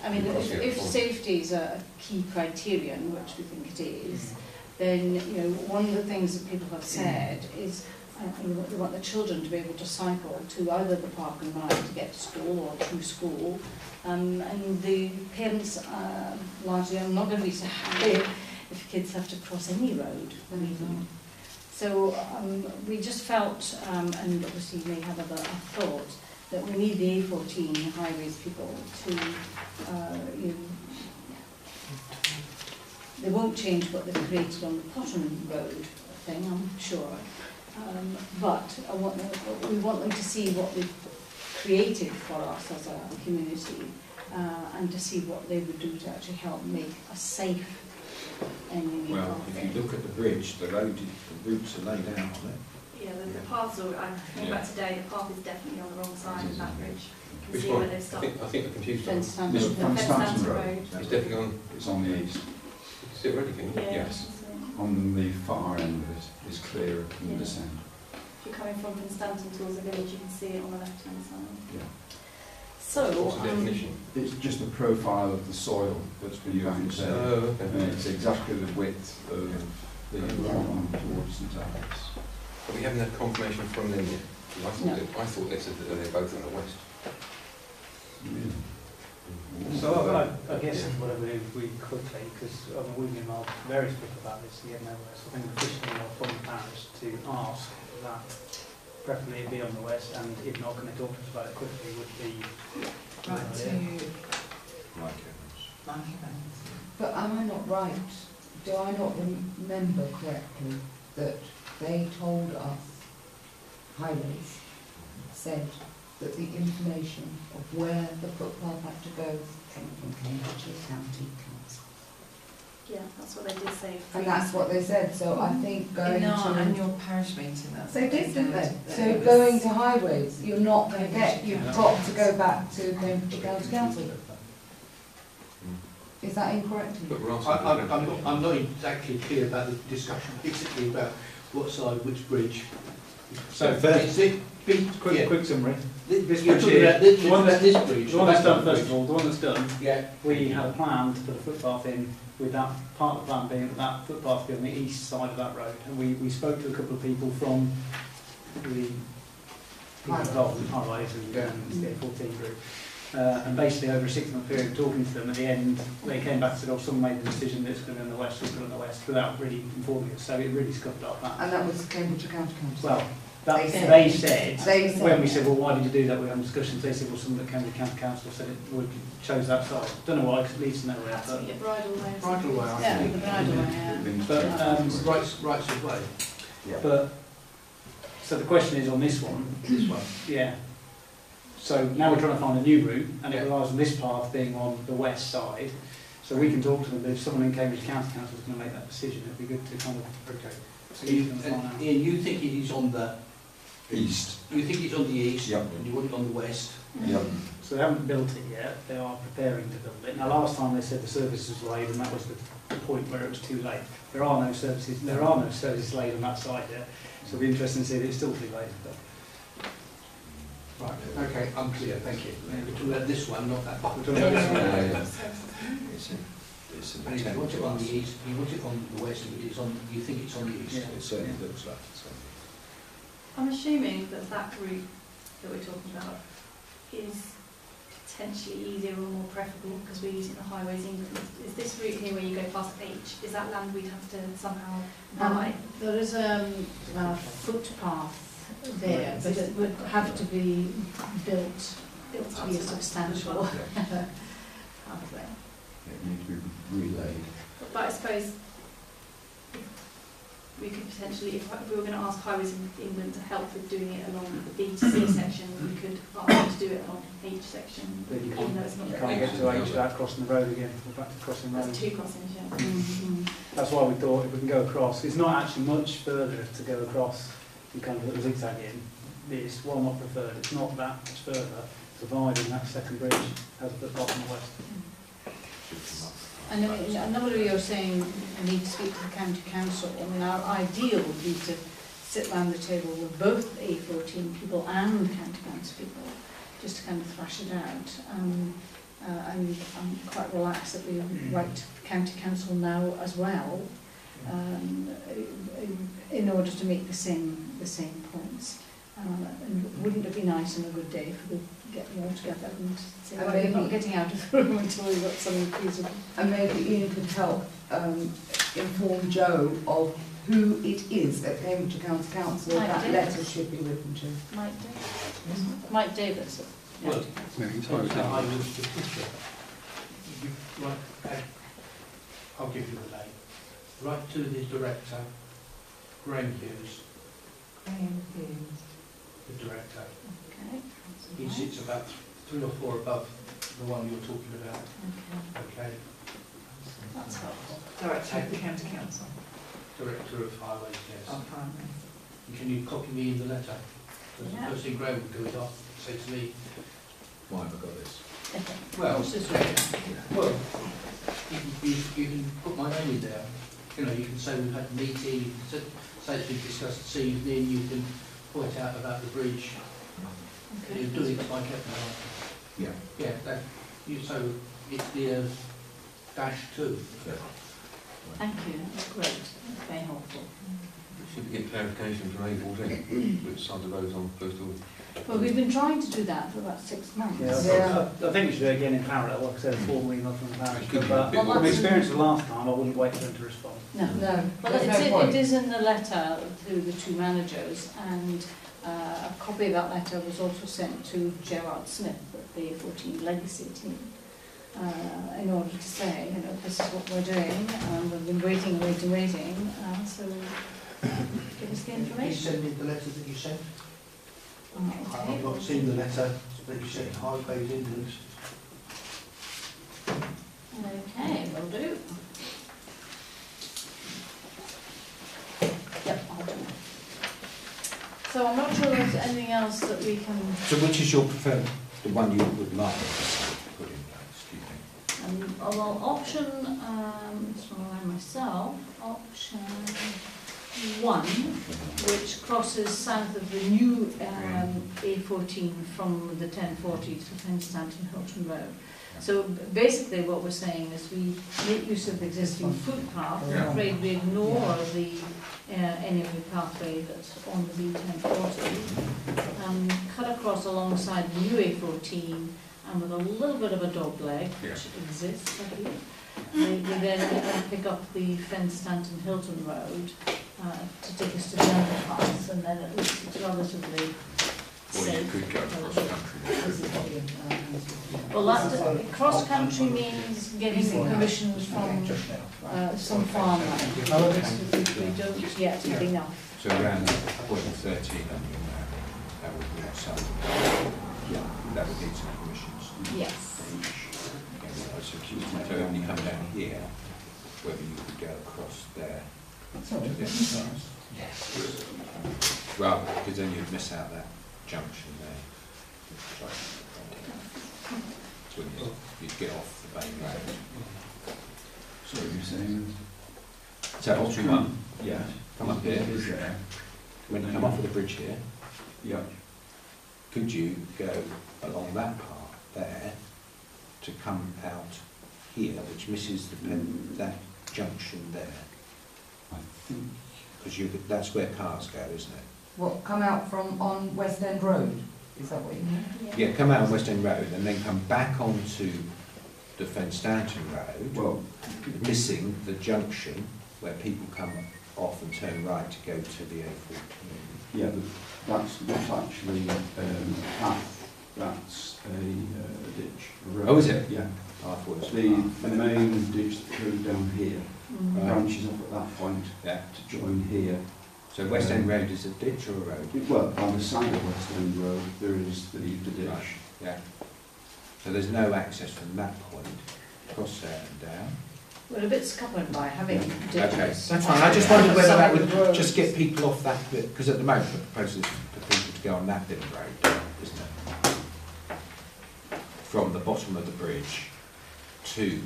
I mean, if safety is a key criterion, which we think it is, then one of the things that people have said is we want the children to be able to cycle to either the park and ride to get to school or to school, and the parents largely are not going to be so happy if kids have to cross any road. So we just felt, and obviously you may have other thoughts, that we need the A14 highways people to They won't change what they've created on the Potton Road thing, I'm sure. But we want them to see what we've created for us as a community, and to see what they would do to actually help make a safe ending. Well, if you look at the bridge, the routes are laid out on it. Yeah, the paths are, I came back today, the path is definitely on the wrong side of that bridge. You can Which see one? where they've stopped. I think the confused one. Fence This stand. from Fence Stanton Stanton Road. Road. It's definitely on. It's on the east. You can see it already, can you? Yeah, Yes. that's it. On the far end of it is clearer from Yeah. this end. If you're coming from Stanton towards the village, you can see it on the left-hand side. Yeah. So, What's the definition? It's just the profile of the soil that's been banked there. Oh, And okay. it's exactly the width of the one towards St Albans. But we haven't had confirmation from them yet. I thought, No. I thought they said that they're both on the west. Really? So I guess whatever we do, we quickly, because we've been involved various people about this to get nowhere. So I think officially from the parish to ask that preferably it be on the west, and if not, can they talk to us about it quickly, would be Right to Like Evans. Mike Evans. But am I not right? Do I not remember correctly that they told us, Highways, said that the information of where the footpath had to go came from Cambridgeshire County Council? Yeah, that's what they did say. And that's what they said, so I think going In our to... annual parish meeting, that's They what did, didn't they? said, that So it was- going to Highways, you're not going to get, you've Yeah. got to go back to Cambridgeshire County Council. Is that incorrect? But we're I'm not exactly clear about the discussion, basically about what side, which bridge. So, It's the big, yeah, quick summary. this bridge bridge here, this, the one about this bridge. The one that's done, bridge. first of all, the one that's done, Yeah, we had a plan to put a footpath in, with that part of the plan being that footpath being on the east side of that road. And we spoke to a couple of people from the people involved in Highways and the 14 group. And basically over a 6-month period talking to them, at the end they came back and said, oh, someone made the decision that it's going to be on the west, so it's going to be on the west, without really informing us. So it really scuffed our plans. And that was Cambridgeshire County Council? Well, that, They they said, when we said, well, why did you do that? We had discussions. They said, well, someone at Cambridge County Council said it would chose that side. Don't know why, because it leads to nowhere. That's But, your bridle way. bridle way, I yeah, think. the bridle way, yeah. but, Rights of way, but so the question is on this one. this one. Yeah. So now we're trying to find a new route, and it Yeah. relies on this path being on the west side. So we can talk to them. But if someone in Cambridge County Council is going to make that decision, it'd be good to kind of So see you, if we can find out. and Ian, you think it is on the, East. you think it's on the east, Yep. and you want it on the west? Yep. So they haven't built it yet. They are preparing to build it. Now, last time they said the service was laid, and that was the point where it was too late. There are no services. There are no services laid on that side yet. So it'll be interesting to see that it's still too late. But Right, okay, I'm clear, thank you. We're talking about this one, not that one. We're talking about this one. It's And if you want it on the east, you want it on the west, but it's on, you think it's on the east? Yeah. It certainly looks like it's on. I'm assuming that that route that we're talking about is potentially easier or more preferable because we're using the highways in England. Is this route here where you go past H, is that land we'd have to somehow buy? There is a footpath there, but it would have to be built to be a substantial pathway. It needs to be relayed. But I suppose we could potentially, if we were going to ask Highways in England to help with doing it along the B to C section, we could ask them to do it along H section, But you even though it's not you the can't get to H without crossing the road again. We're back to crossing the road. That's 2 crossings, yeah. Mm-hmm. That's why we thought if we can go across, it's not actually much further to go across. You kind of zigzag in. It's well not preferred. It's not that much further, providing that second bridge has a footpath on the west. And a number of you are saying we need to speak to the county council. I mean, our ideal would be to sit round the table with both A14 people and county council people, just to kind of thrash it out. And I'm quite relaxed that we write to the county council now as well, in order to make the same points. And wouldn't it be nice on a good day if we could get them all together and say, well, we're not getting out of the room until we've got something feasible. And maybe Ian could help inform Joe of who it is at Cambridgeshire County Council Mike that Davis. letter should be written to. Mike Davis. Mike Davis. Well, Yeah, I was the picture. Right, I'll give you the name. Write to the director, Graham Hughes, Graham Hughes. the director. Okay. He sits about 3 or 4 above the one you're talking about. Okay. Okay. That's helpful. Director of the County Council. Director of Highways, yes. Of Primary. And can you copy me in the letter? Because Yeah. the first thing Graham would do is say to me, Why have I got this? well, What's this way? well, you can put my name in there. You know, you can say we've had a meeting, you can say it's been discussed this evening, you can point out about the bridge. You do it by Kevin. Yeah. Yeah, that, so it's the -2. Thank you, that's great, that's very helpful. Should we get clarification from A14, which side the road's on first of all? Well, we've been trying to do that for about 6 months. Yeah, I think we should do it again in parallel, like I said, a formal email from the parish. Could be a But bit more- from experience of last time, I wouldn't wait for them to respond. No. No, Well, there's no it point. is in the letter to the 2 managers, and a copy of that letter was also sent to Gerard Smith at the 14 Legacy team, in order to say, you know, this is what we're doing, we've been waiting, so give us the Can you information. send me the letter that you sent? Okay. I've not seen the letter that you sent to Highways England. Okay, will do. Yep, I'll do it. So I'm not sure there's anything else that we can, So which is your preferred, the one you would like to put in place, do you think? well, option, just want to remind myself, option 1, which crosses south of the new A14 from the 1040 to Penstanton Hilton Road. So basically what we're saying is we make use of the existing footpath. I'm afraid we ignore the any of the pathway that's on the B1040, cut across alongside the new A14, and with a little bit of a dog leg, which exists, I believe, we then pick up the Penstanton Hilton Road to take us to the underpass, and then at least it's relatively Or you safe. could go across country. Well, that cross-country means getting permissions from some farmland, which we don't yet have enough. So around point 13 on your map, that would be some, that would need some permissions. Yes. So only come down here, whether you could go across there. Yes. Well, because then you'd miss out that junction there. So you'd get off the main road. So you're saying, So option 1, yeah, come up here. is there? When you come off of the bridge here, Yeah. could you go along that part there to come out here, which misses the that junction there? I think, Because that's where cars go, isn't it? What, come out from on West End Road? Is that what you mean? Yeah, come out on West End Road and then come back onto the Penstanton Road, well, missing the junction where people come off and turn right to go to the A14. yeah, but that's not actually a path, that's a ditch. A road. Oh, is it? Yeah. I thought it was The main ditch that goes down here Mhm. branches off at that point Yeah. to join here. So West End Road is a ditch or a road? Well, on the side of West End Road, there is the ditch. Right. Yeah. So there's no access from that point, across there and down. We're a bit scuppered by having ditches. Okay, that's fine. I just wondered whether that would just get people off that bit, because at the moment the proposal is for people to go on that bit of road, isn't it? From the bottom of the bridge to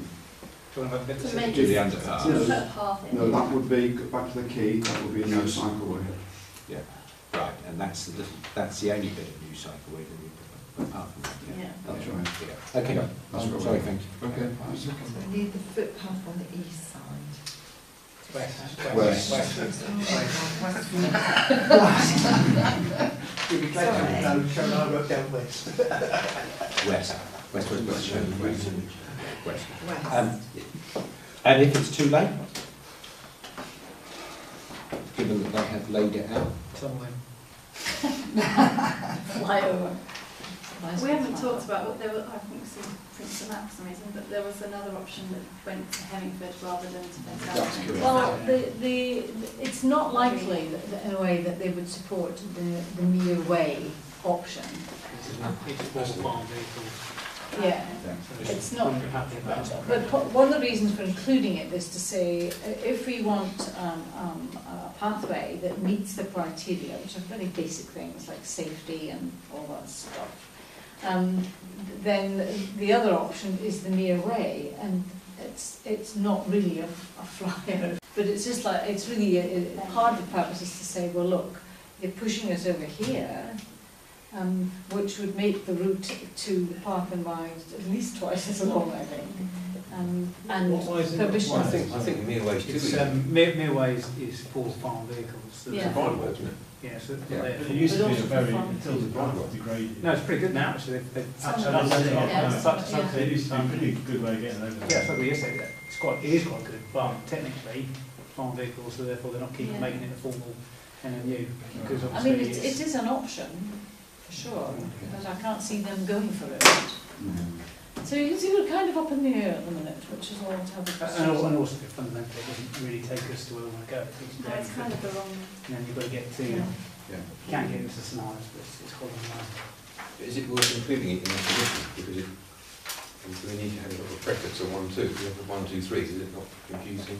To make do the it underpass. No, Put a path in. No, that would be, back to the key, that would be no cycleway. Yeah, right, and that's the only bit of new cycleway that we apart from that. Yeah. That's right. Yeah. Okay, That's right. sorry, thank you. Okay. So we need the footpath on the east side. West. You'll be glad to know, Sharon, I wrote down west. West. West. West. West. And if it's too late, given that they have laid it out, Fly over. We haven't talked about what there were. I think some prints and that for some reason, but there was another option that went to Hemmingford rather than to Fenton. Well, it's not likely that in a way that they would support the mere way option. It's more farm vehicles. Yeah, it's not. But one of the reasons for including it is to say if we want a pathway that meets the criteria, which are very basic things like safety and all that stuff, then the other option is the mere way, and it's not really a flyer, but it's just like it's really part of the purpose is to say, well, look, they're pushing us over here. Which would make the route to the park and ride at least twice as long, I think. And permission. I think mere ways mere ways is for farm vehicles. Yeah. Private, isn't it? Yeah, so Yeah. It used to be a also very, for until the private degraded. no, it's pretty good now actually. They've It used to be a pretty good way of getting over there. Yeah, so we say that it is quite good, but technically farm vehicles, so therefore they're not keeping making it a formal NMU because I obviously mean, it is an option for sure, but I can't see them going for it. So you can see we're kind of up in the air at the minute, which is all to have a and also fundamentally it doesn't really take us to where we want to go. No, it's kind of the wrong. And then you've got to get to, Yeah. you can't get into the scenarios, but it's quite a line. Is it worth including it in the submission? Because we need to have a little preface of 1, 2. We have 1, 2, 3. Is it not confusing?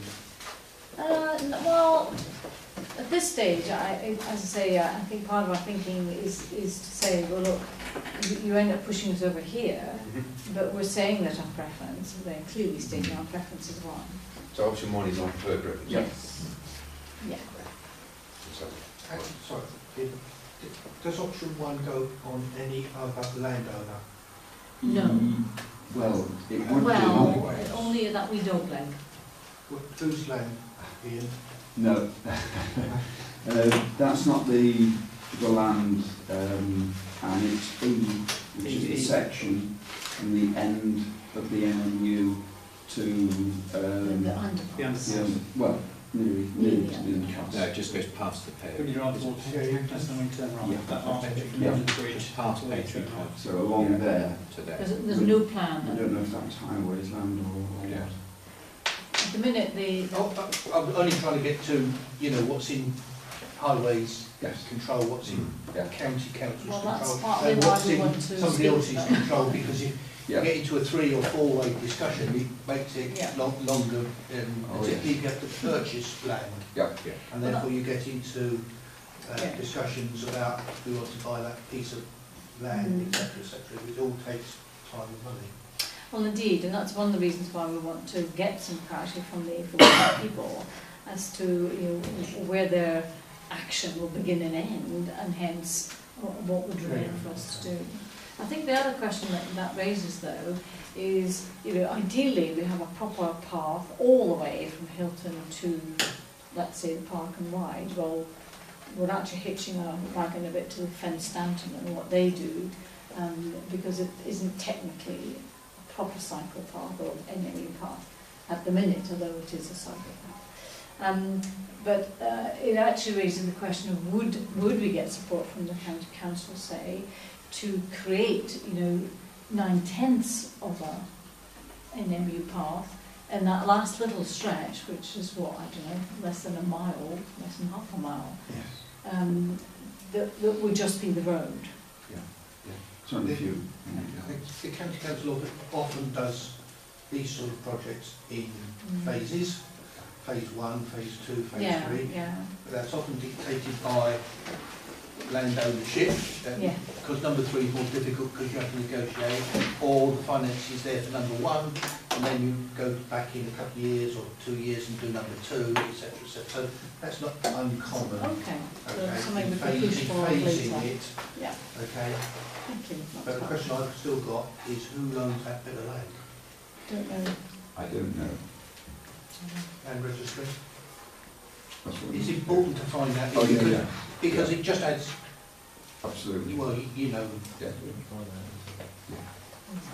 Well, at this stage, as I say, I think part of our thinking is to say, well, look, you end up pushing us over here, but we're saying that our preference, they're clearly stating our preference is one. So option 1 is our preferred preference? Yes. Yeah. Sorry, does option 1 go on any other landowner? No. Well, it would Well, do. only that we don't like. Whose land, Ian? No, that's not the land, and it's E, which is the section from the end of the NMU to The underpass. well, nearly to the No, underpass. it just goes past the When pavement. you're on towards that's when we turn right. Yeah. That half bit from Yeah. the bridge Past to where you Paisley turn right. So along there, to there. There's no I plan. don't know if that's highways land or Yeah. what. At the minute, I'm only trying to get to, what's in highways Yes. control, what's in Yeah. county council's well, that's control, partly and why what's we in want to somebody speak else's to them. control, because if Yeah. you get into a 3 or 4-way discussion, it makes it Yeah. longer, Oh, particularly if you have to purchase land, Yeah. and therefore you get into Yeah. discussions about who wants to buy that piece of land, etc., which all takes time and money. Well, indeed, and that's one of the reasons why we want to get some clarity from the people as to where their action will begin and end, and hence what would remain for us to do. I think the other question that raises, though, is ideally we have a proper path all the way from Hilton to, let's say, the park and ride. Well, we're actually hitching our wagon a bit to Fen Stanton and what they do, because it isn't technically a proper cycle path or any path at the minute, although it is a cycle path. But it actually raises the question of would we get support from the county council, say, to create 9/10 of a NMU path, and that last little stretch, which is less than a mile, less than half a mile, that would just be the road. It's only a few. I think the county council often does these sort of projects in phases, phase 1, phase 2, phase 3. Yeah. But that's often dictated by land ownership, because number 3 is more difficult because you have to negotiate, or the finance is there for number 1, and then you go back in a couple of years or 2 years and do number 2, etc., etc. So that's not uncommon. Okay. So Okay, something in we can push for phasing later. it. Yeah. Okay. Thank you. But the question I've still got is who owns that bit of land Don't know. I don't know. and registry? That's what It's we- important to find that Oh, yeah. because it just adds, Absolutely. well, Yeah.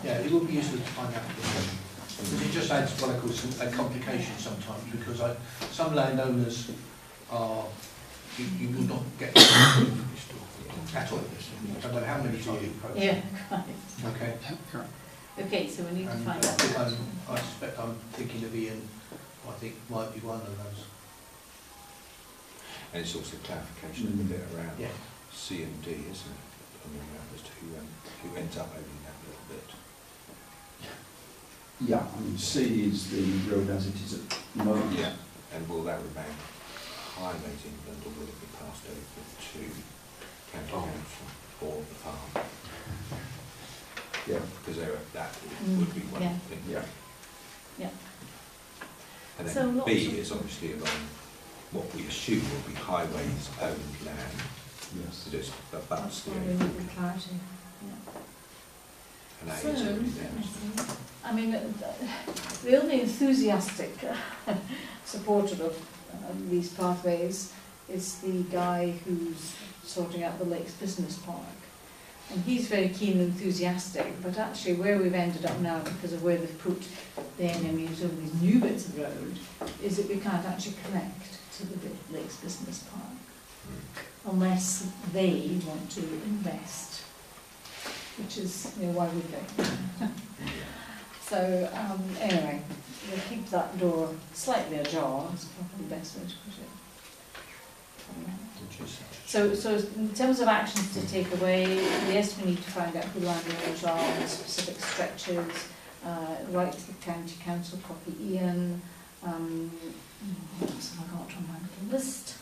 yeah, it would be useful to find out. Because it just adds what I call a complication sometimes, because some landowners are, you will not get At all. I don't know how many do you propose? Yeah, right. Okay. Okay, so we need to And find I think out. I suspect I'm thinking of Ian, I think might be one of those. And it's also clarification of the bit around Yeah. C and D, isn't it? I mean, as to who ends up owning that little bit. Yeah, I mean, C is the road as it is at the moment. Yeah. And will that remain Highways England, or will it be passed over to County Council or the farm? Yeah. Because that would be one yeah. thing. Yeah. Yeah. And So then lots B of- is obviously along what we assume will be highways owned land. Yes. So just abuts That's the why we need the clarity. Yeah. and A So, is already let there. me see. I mean, the only enthusiastic supporter of these pathways is the guy who's sorting out the Lakes Business Park. And he's very keen and enthusiastic, but actually where we've ended up now, because of where they've put the NMUs over these new bits of road, is that we can't actually connect to the Lakes Business Park unless they want to invest, which is why we go. So anyway, we'll keep that door slightly ajar, is probably the best way to put it. So in terms of actions to take away, yes, we need to find out who the landowners are on specific stretches, write to the County Council, copy Ian, what else have I got on my little list?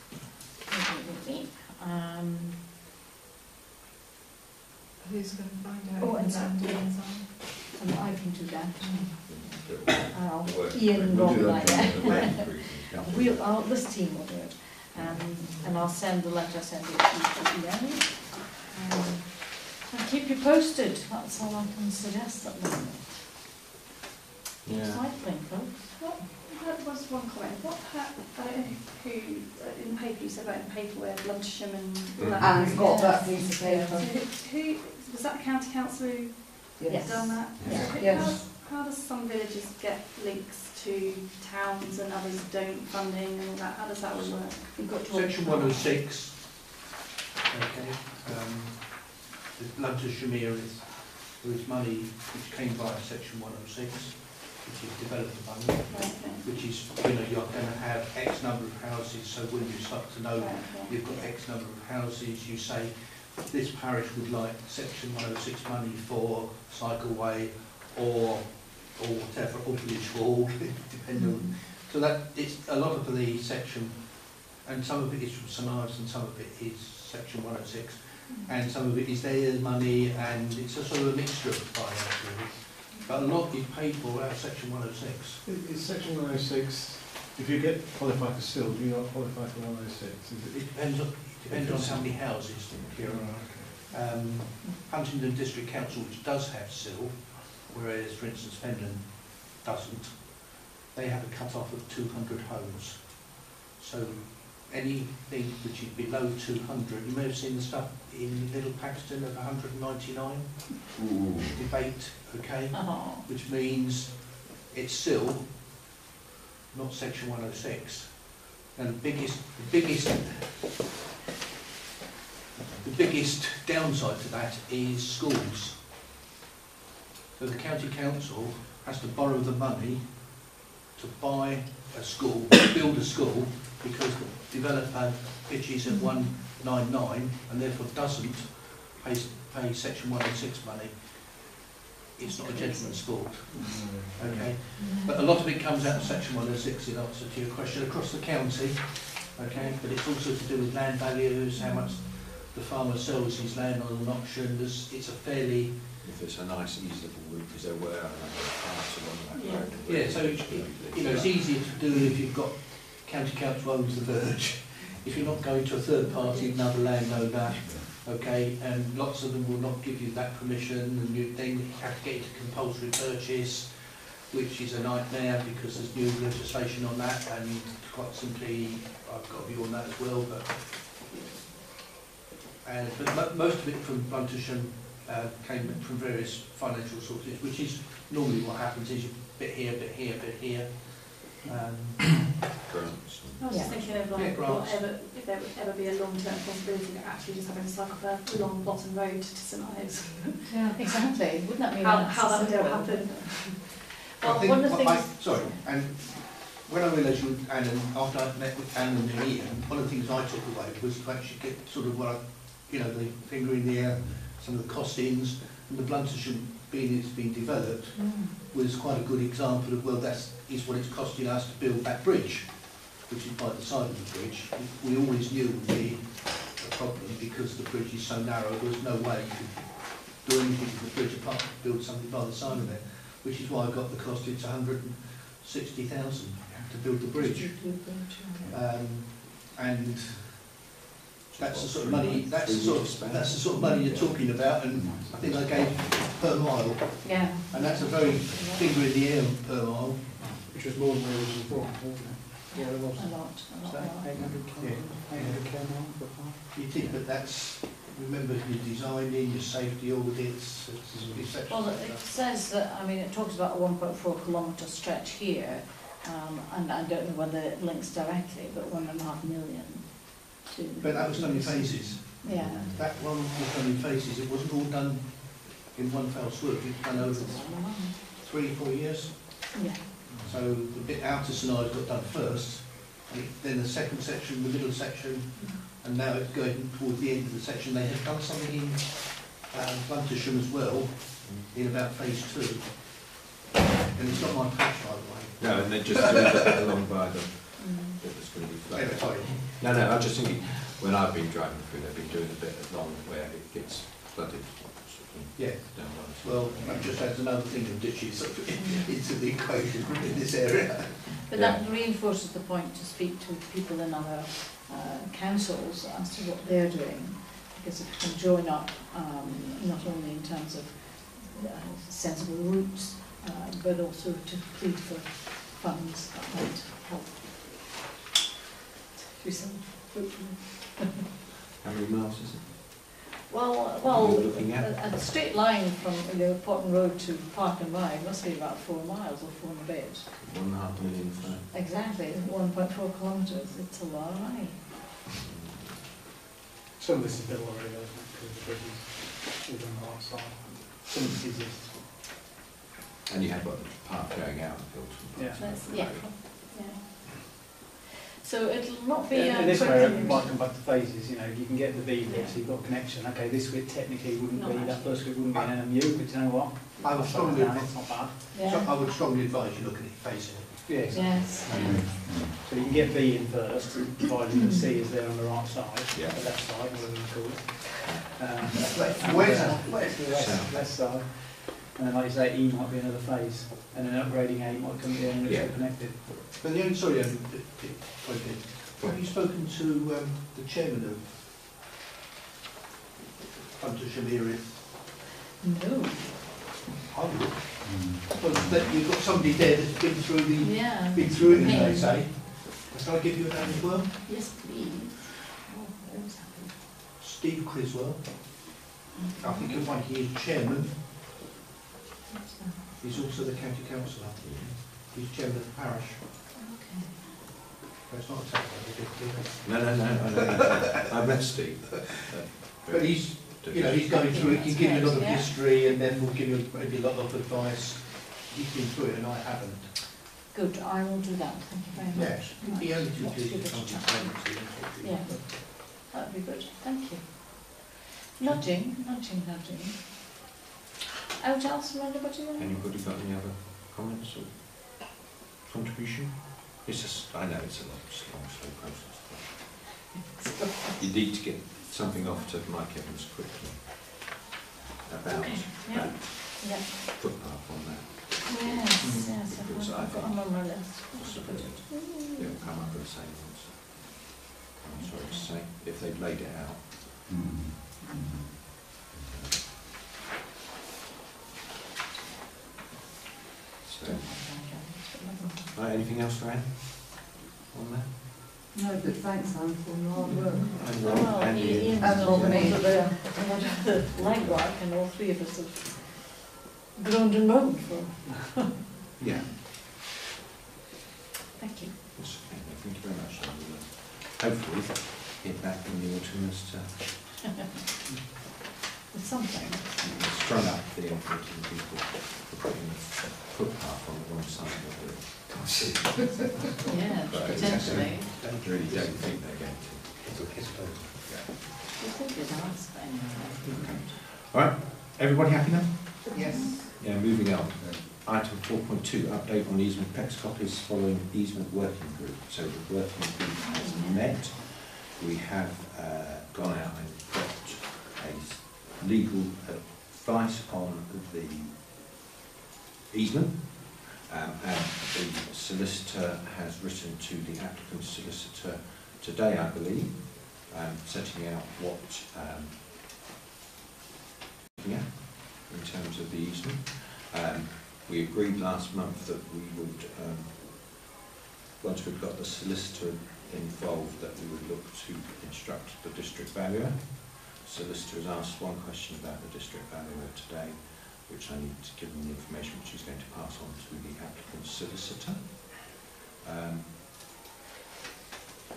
Who's going to find out? Oh, and who so- the landowners are? and I can do that. Work- Ian, We'll Rob, do like that. that. This team will do it. And I'll send the letter, send it to Ian. And keep you posted, that's all I can suggest at the moment. Yeah. Cycling, folks. That was one comment. I don't know who, in the paper you said about in the paper where Luncham and all that. Anne's got Yes. that piece of So paper. who, was that the county council who Yes. done that? Yeah. So Yes. how does some villages get links to towns and others don't, funding and all that? How does that all work? You've got to Section 106, okay, the Luncham there is money which came via Section 106, which is developer money, which is, you're going to have X number of houses, so when you start to know you've got X number of houses, you say, this parish would like Section 106 money for cycleway or whatever, or village hall, depending on. So that it's a lot of the section, and some of it is from St Ives and some of it is Section 106, and some of it is their money, and it's a sort of a mixture of finance really. But a lot is paid for out of Section 106. Is Section 106, if you get qualified for SIL, do you not qualify for 106? Is It depends on how many houses. Huntingdon District Council, which does have SIL, whereas, for instance, Fenland doesn't, they have a cut-off of 200 homes. So anything which is below 200, you may have seen the stuff in Little Paxton of 199 debate, okay, which means it's SIL, not Section 106. And the biggest downside to that is schools. So the county council has to borrow the money to buy a school, build a school, because the developer pitches at 199 and therefore doesn't pay Section 106 money. It's not a gentleman's sport. Okay, but a lot of it comes out of Section 106 in answer to your question across the county. Okay, but it's also to do with land values, how much the farmer sells his land on an auction. It's a fairly... If it's a nice, easy little route, because there were a number of parts along that road. Yeah, so it's easier to do if you've got county council owns the verge. If you're not going to a third party, another landowner, okay, and lots of them will not give you that permission, and you then have to get into compulsory purchase, which is a nightmare because there's new legislation on that, and quite simply, I've got a view on that as well. But most of it from Bluntisham came from various financial sources, which is normally what happens is you bit here, bit here, bit here. Grants. I was Yeah. just thinking of Yeah, like grants. whatever, if there would ever be a long-term possibility of actually just having to cycle a long bottom road to St Ives. Yeah, exactly. Wouldn't that be How that would ever happen? Well, I think, one of the things. sorry, and when I realised you were Anne, and after I met with Anne and Ian, one of the things I took away was to actually get sort of what I, you know, the finger in the air, some of the costings, and the Bluntershire being it's been developed was quite a good example of, well, that's is what it's costing us to build that bridge, which is by the side of the bridge. We always knew it would be a problem because the bridge is so narrow, there was no way you could do anything to the bridge apart from build something by the side of it, which is why I got the cost, it's 160,000 to build the bridge. And that's the sort of money, that's the sort of money you're talking about, and I think I gave per mile, Yeah. and that's a very finger in the air per mile. Which was more than we originally thought, wasn't it? Yeah, there was. A lot. Was that 800k? Yeah. 800k now for far? You did, but that's, remember your designing, your safety audits, etc. Well, it says that, I mean, it talks about a 1.4 kilometre stretch here, and I don't know whether it links directly, but 1.5 million to... But that was done in phases. Yeah. That one was done in phases. It wasn't all done in one fell swoop. It was done over 3-4 years. Yeah. So the bit out of St Ives got done first, and then the second section, the middle section, and now it's going towards the end of the section. They had done something in Bluntershire as well, in about phase 2. And it's not my patch, by the way. No, and they're just doing it along by the bit that's going to be Anyway, flooded. sorry. No, no, I'm just thinking, when I've been driving through, they've been doing a bit along where it gets flooded. Yeah. Down by the Well, that just adds another thing of ditches into the equation in this area. But that reinforces the point to speak to people in other councils as to what they're doing, because it can join up not only in terms of sensible routes, but also to plead for funds that might help. How many miles is it? Well, What are you looking at? a straight line from Potton Road to Park and Rye must be about 4 miles or 4 and a bit. 1.5 million flat. Exactly, 1.4 kilometres. It's a long way. Some of this is built already, though, isn't it? Because the bridge is on the right side. Some of this exists. And you have got the path going out of Hilton. Yeah. That's, yeah. So it'll not be In this way, it quick- might come back to phases, you know, you can get the B bit, so you've got a connection. Okay, this bit technically wouldn't Not be, that actually. first bit wouldn't be an NMU, but you know what? I would That's strongly, down, it's not bad. Yeah. I would strongly advise you looking at facing it. Yes. Yes. So you can get B in first, provided the C is there on the right side, Yeah. the left side, whatever you call it. Where's The left side. And then, like you say, E might be another phase, and then upgrading A might come at the end and it's all connected. But the only, sorry, have you spoken to the chairman of Bluntershire area? No. I would. Well, that you've got somebody there that's been through the, Yeah. been through it, as they say. Shall I give you a name as well? Yes, please. Oh, always happy. Steve Criswell. I think you'll find he is chairman. What's that? He's also the county councillor. He's chairman of the parish. Okay. But it's not a technical. No. I met Steve. But he's, you know, he's going through it, he can give you a lot of history and then will give you maybe a lot of advice. He's been through it and I haven't. Good, I will do that. Thank you very Yeah, much. he only Right. took Let's give his it a county chat. council. Yeah, that'd be good. Thank you. Nudging. Out else from anybody? Anybody got any other comments or contribution? It's just, I know it's a long, slow process. You need to get something off to Mike Evans quickly about Okay, yeah. that Yeah. footpath on that. Yes, Because I I've got think them on my list. possibly it'll come up with the same answer. I'm sorry to say, if they've laid it out. So, anything else for Anne on that? No, but thanks, Anne, for your hard work. And Well, and Ian? Ian's And done a lot Robin, of the legwork, and all three of us have groaned and moaned for. Yeah. Hilton has It's something. strung up the unfortunate people for putting the footpath on the wrong side of the road. Yeah, potentially. I really don't think they're going to. You think they'd ask anyway. All right, everybody happy now? Yes. Yeah, moving on. Item 4.2, update on easement PEX copies following easement working group. So the working group has met. We have gone out and got a legal advice on the easement, and the solicitor has written to the applicant's solicitor today, I believe, setting out what in terms of the easement. We agreed last month that we would, once we've got the solicitor involved, that we would look to instruct the district valuer. Solicitor has asked one question about the district valuer today, which I need to give them the information which he's going to pass on to the applicant's solicitor.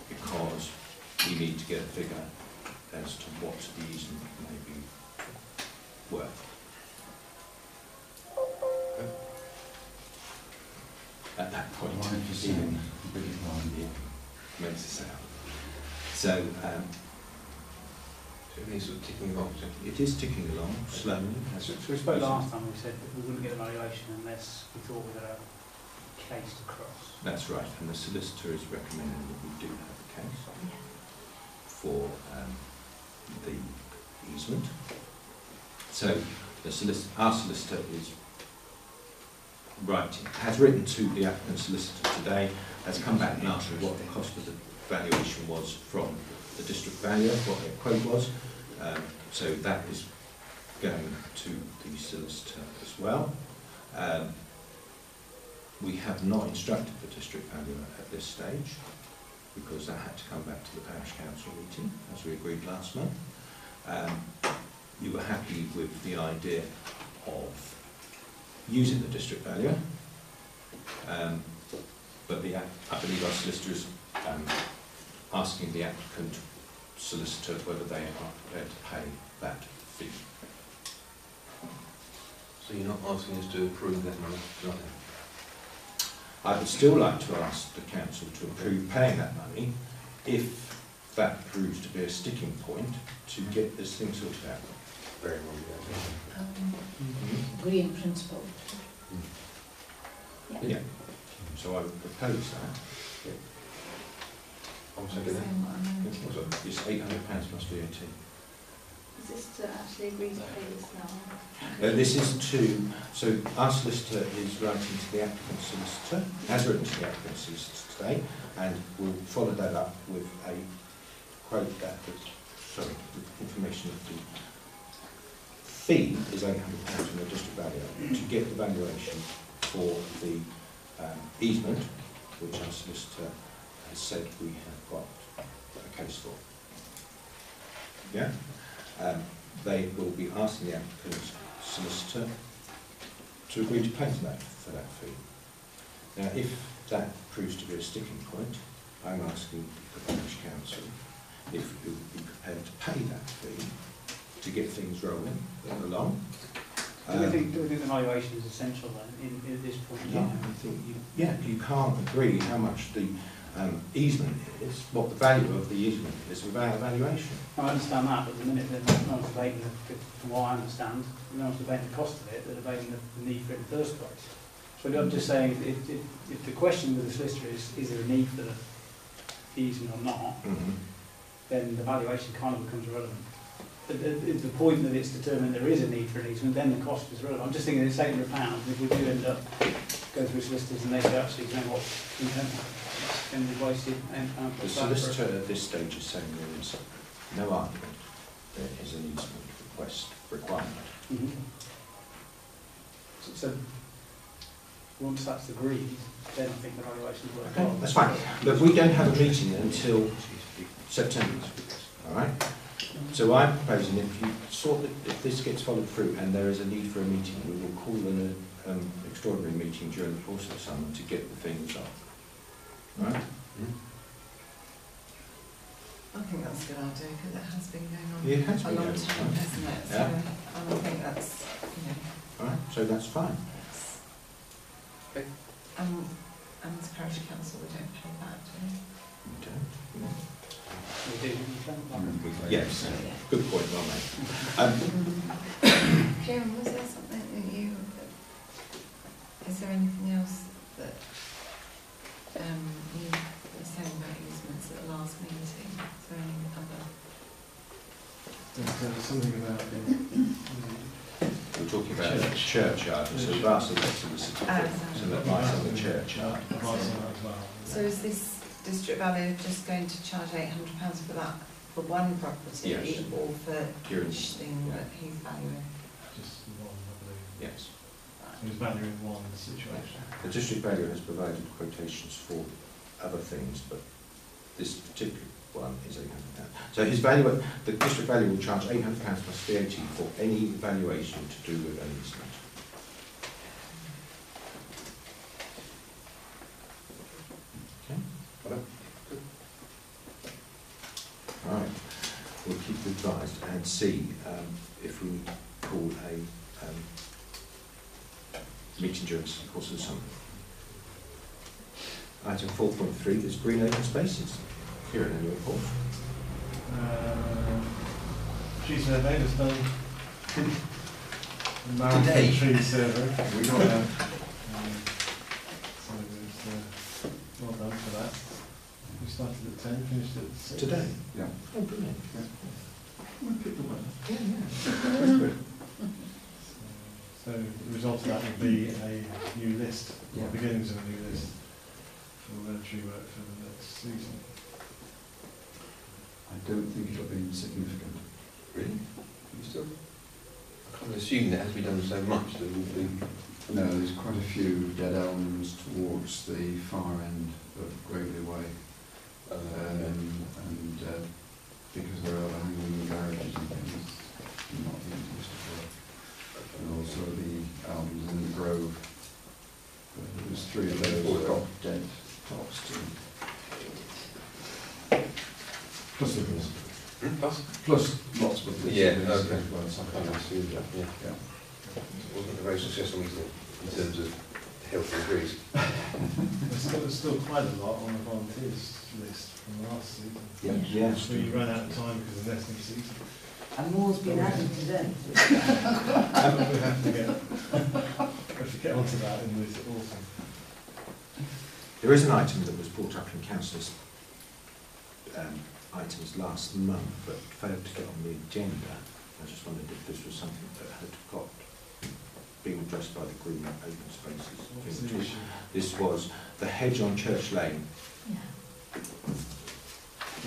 Because we need to get a figure as to what the easement may be worth. At that point, even makes a sound. So, it is sort of ticking along. it is ticking along slowly. So we spoke last time, we said that we wouldn't get a valuation unless we thought we had a case to cross. That's right, and the solicitor is recommending that we do have a case for the easement. So our solicitor is has written to the applicant solicitor today, has come back and asked what the cost of the valuation was from the district valuer, what their quote was. So that is going to the solicitor as well. We have not instructed the district valuer at this stage because that had to come back to the Parish Council meeting, as we agreed last month. You were happy with the idea of using the district valuer, but I believe our solicitor is asking the applicant solicitor whether they are prepared to pay that fee. So you're not asking us to approve that money, right? I would still like to ask the council to approve paying that money if that proves to be a sticking point to get this thing sorted out. Very well, Agree in principle. Yeah. So I would propose that. I'll second that. It's £800 plus VAT. Is this to actually agree to pay this now? This is so our solicitor is writing to the applicant's solicitor, has written to the applicant's solicitor today, and will follow that up with a quote with information that the fee is £800 from the district valuer to get the valuation for the easement, which our solicitor has said we have got a case for. Yeah? They will be asking the applicant's solicitor to agree to pay for that fee. Now, if that proves to be a sticking point, I'm asking the Parish Council if you would be prepared to pay that fee to get things rolling along. Do we think the valuation is essential then, at this point in time? I think you can't agree how much the easement is, what the value of the easement is without a valuation. I understand that, but the minute no one's debating, from what I understand, no one's debating the cost of it, they're debating the need for it in the first place. So I'm just saying, if the question with the solicitor is there a need for the easement or not, then the valuation kind of becomes irrelevant. At the point that it's determined there is a need for an easement, then the cost is relevant. I'm just thinking it's £800, if we do end up going through solicitors and they say, actually, you know what, we don't then we wasted £800. The solicitor at this stage is saying there is no argument, there is an easement request requirement. So once that's agreed, then I think the valuation will work out. That's fine. But we don't have a meeting until September, all right? So I'm proposing if this gets followed through and there is a need for a meeting, we will call an extraordinary meeting during the course of the summer to get the thing resolved. Right? I think that's a good idea, because it been going on It has a been long going time, on. hasn't it? So, Yeah. and I think that's, you know, All right, so that's fine. that's... Okay. And as Parish Council, we don't pay that, do we? We don't. We do, we can. Yes, Yeah. good point, well made. Kieran, was there something that you... Is there anything else that you were saying about easements at the last meeting? Is there any other... There's something about We're talking about the churchyard, so we've asked the solicitor to advise on the churchyard. So is this district value just going to charge £800 for that, for one property? Yes. Or for Kieran's, each thing that he's valuing? just one, I believe. yes. So he's valuing one situation. The district valuer has provided quotations for other things, but this particular one is £800. So his valuer, the district valuer will charge £800 plus VAT for any valuation to do with an easement. Okay. All right. We'll keep you advised and see if we call a meeting during the course of the summer. Item 4.3 is green open spaces. Kieran, any report? Tree survey was done. Today? Tree survey. We got that. So it was well done for that. We started at 10, finished at 6. Today? Yeah. Oh, brilliant. We picked the weather. Yeah, yeah. That's good. So the result of that would be a new list, Yeah. or beginnings of a new list for tree work for the next season. I don't think it'll be significant. Really? You still? I can't assume that as we've done so much, there will be... No, there's quite a few dead elms towards the far end of Gravely Way. And because there are overhanging garages and things, not the easiest of work. And also the elms in the grove. But there's 3 of those got dead tops too. Plus the others. Plus lots of others. Yeah, There's okay. as well, I some can't kind of- assume that, yeah. Yeah. It wasn't a very successful meeting in terms of health and trees. There's still quite a lot on the volunteers list from last season. Yeah. We ran out of time because of nesting season. And more's been added today. We have to get onto that in this autumn. There is an item that was brought up in councillors' items last month but failed to get on the agenda. I just wondered if this was something that had got being addressed by the Green Open Spaces. What's the issue? This was the hedge on Church Lane.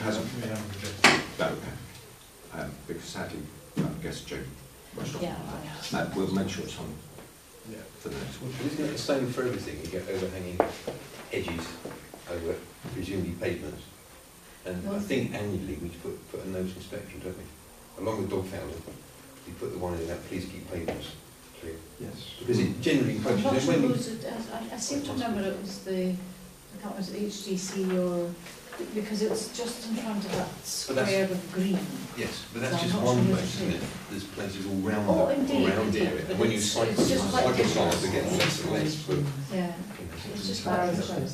Hasn't. We haven't addressed it. No, okay. Because sadly, I guess Joe rushed off. Yeah. We'll make sure it's on Yeah. for the next one. But isn't it the same for everything? You get overhanging edges over presumably pavements. And I think annually we put a nose inspection, don't we? Along with dog fountain, we put the one in that please keep pavements clear. Yes. Because it generally I'm encourages not them sure when who you... was it, I seem to remember it was the, I can't remember, HDC or, because it's just in front of that square of green. Yes, but So that's I'm just not one sure place, which isn't it it? There's places all round Oh, the indeed, around the indeed, area. but And when you it's cycle, just quite cycle different. are getting less and less. But, Yeah, it's just quite different.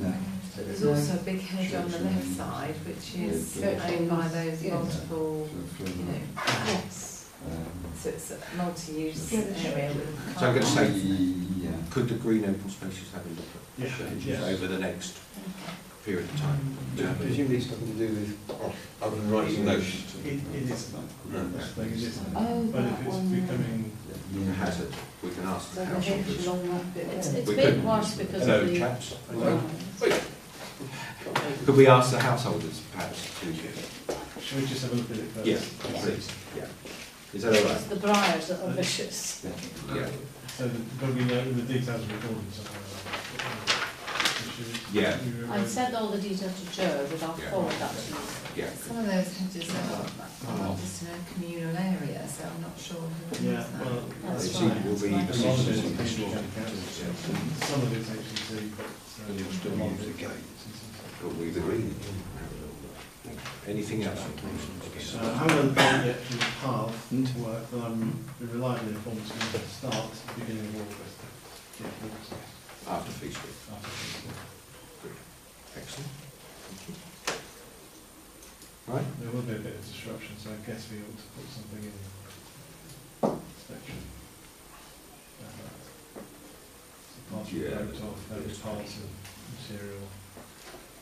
No. But there's also a big hedge on the left side, which is owned by those multiple, you know, Yes. so it's a multi-use area with So I'm going to say, Yeah. could the Green Open Spaces have a look at Yeah. hedges Yes. over the next period of time? presumably it's nothing to do with other than writing notes. It isn't. No. That's the thing, it isn't. Oh, But that if it's one. becoming... A hazard, we can ask So the the council. hedge because- along that bit It's there. it's We a bit could- worse because Hello, of the... chaps. Right. Could we ask the householders perhaps to... Should we just have a look at it first? Yeah, please, yeah. Is that all It's right? the briars that are vicious. Yeah. So probably know the details recorded somewhere. Yeah. I sent all the details to Joe, but I'll Yeah. forward that to you. Yeah. some of those hedges are just in a communal area, so I'm not sure who Yeah, owns well, that. That's It right. will be a lot of it is assistance. Cambridgeshire Council. Some of it's HDC, but And you'll still a lot of use the it- gate. But we've agreed. Anything else? I haven't done yet through the path work, but I'm reliably informed it's going to start at the beginning of August. Yeah, August. After Fleet Street. After Christmas. Excellent. Thank you. Right. There will be a bit of disruption, so I guess we ought to put something in section. Parts of the off those parts of material.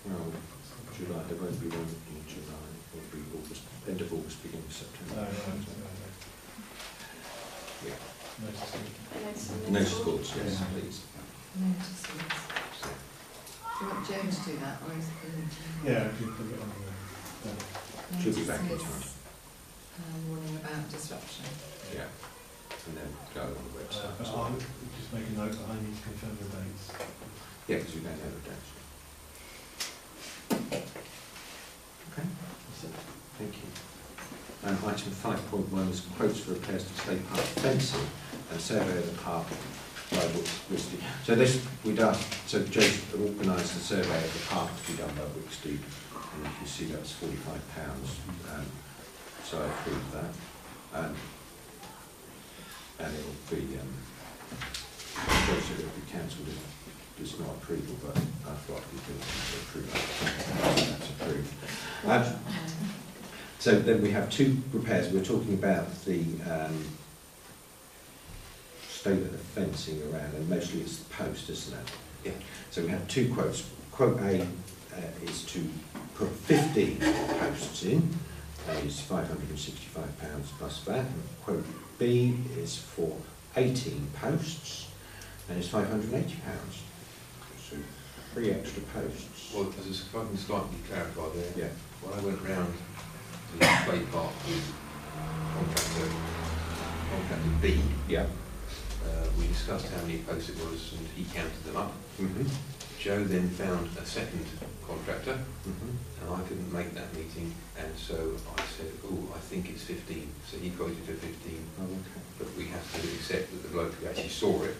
Well, July, there won't be one in July. It will be August, end of August, beginning of September. Yeah. Notice boards, yes, please. Notice boards. Do you want Joe to do that, or is it? Yeah, if you put it on the... She'll be back in Notices, warning about disruption. Yeah. And then go on the website. But I'll just make a note that I need to confirm the dates. Yeah, because we don't know the dates. Okay, that's it. Thank you. Item 5.1 is quotes for repairs to State Park fencing and survey of the park by Wicksteed. So this, we'd asked, so Joe's organised the survey of the park to be done by Wicksteed, and you can see that's £45. So I approved that. And it will be, Joe said it will be cancelled if there's not approval, but I thought we could approve that. That's approved. So then we have two repairs. We're talking about the state of the fencing around, and mostly it's the post, isn't it? Yeah. So we have two quotes. Quote A is to put 15 posts in, that is £565 plus VAT. And quote B is for 18 posts, and it's £580. So 3 extra posts. Well, if I can slightly clarify there, Yeah. when I went round to the play park with contractor B, Yeah. we discussed how many posts it was and he counted them up. Mm-hmm. Joe then found a second contractor, Mm-hmm. and I couldn't make that meeting, and so I said, oh, I think it's 15. So he quoted for 15, Oh, okay. but we have to accept that the bloke who actually saw it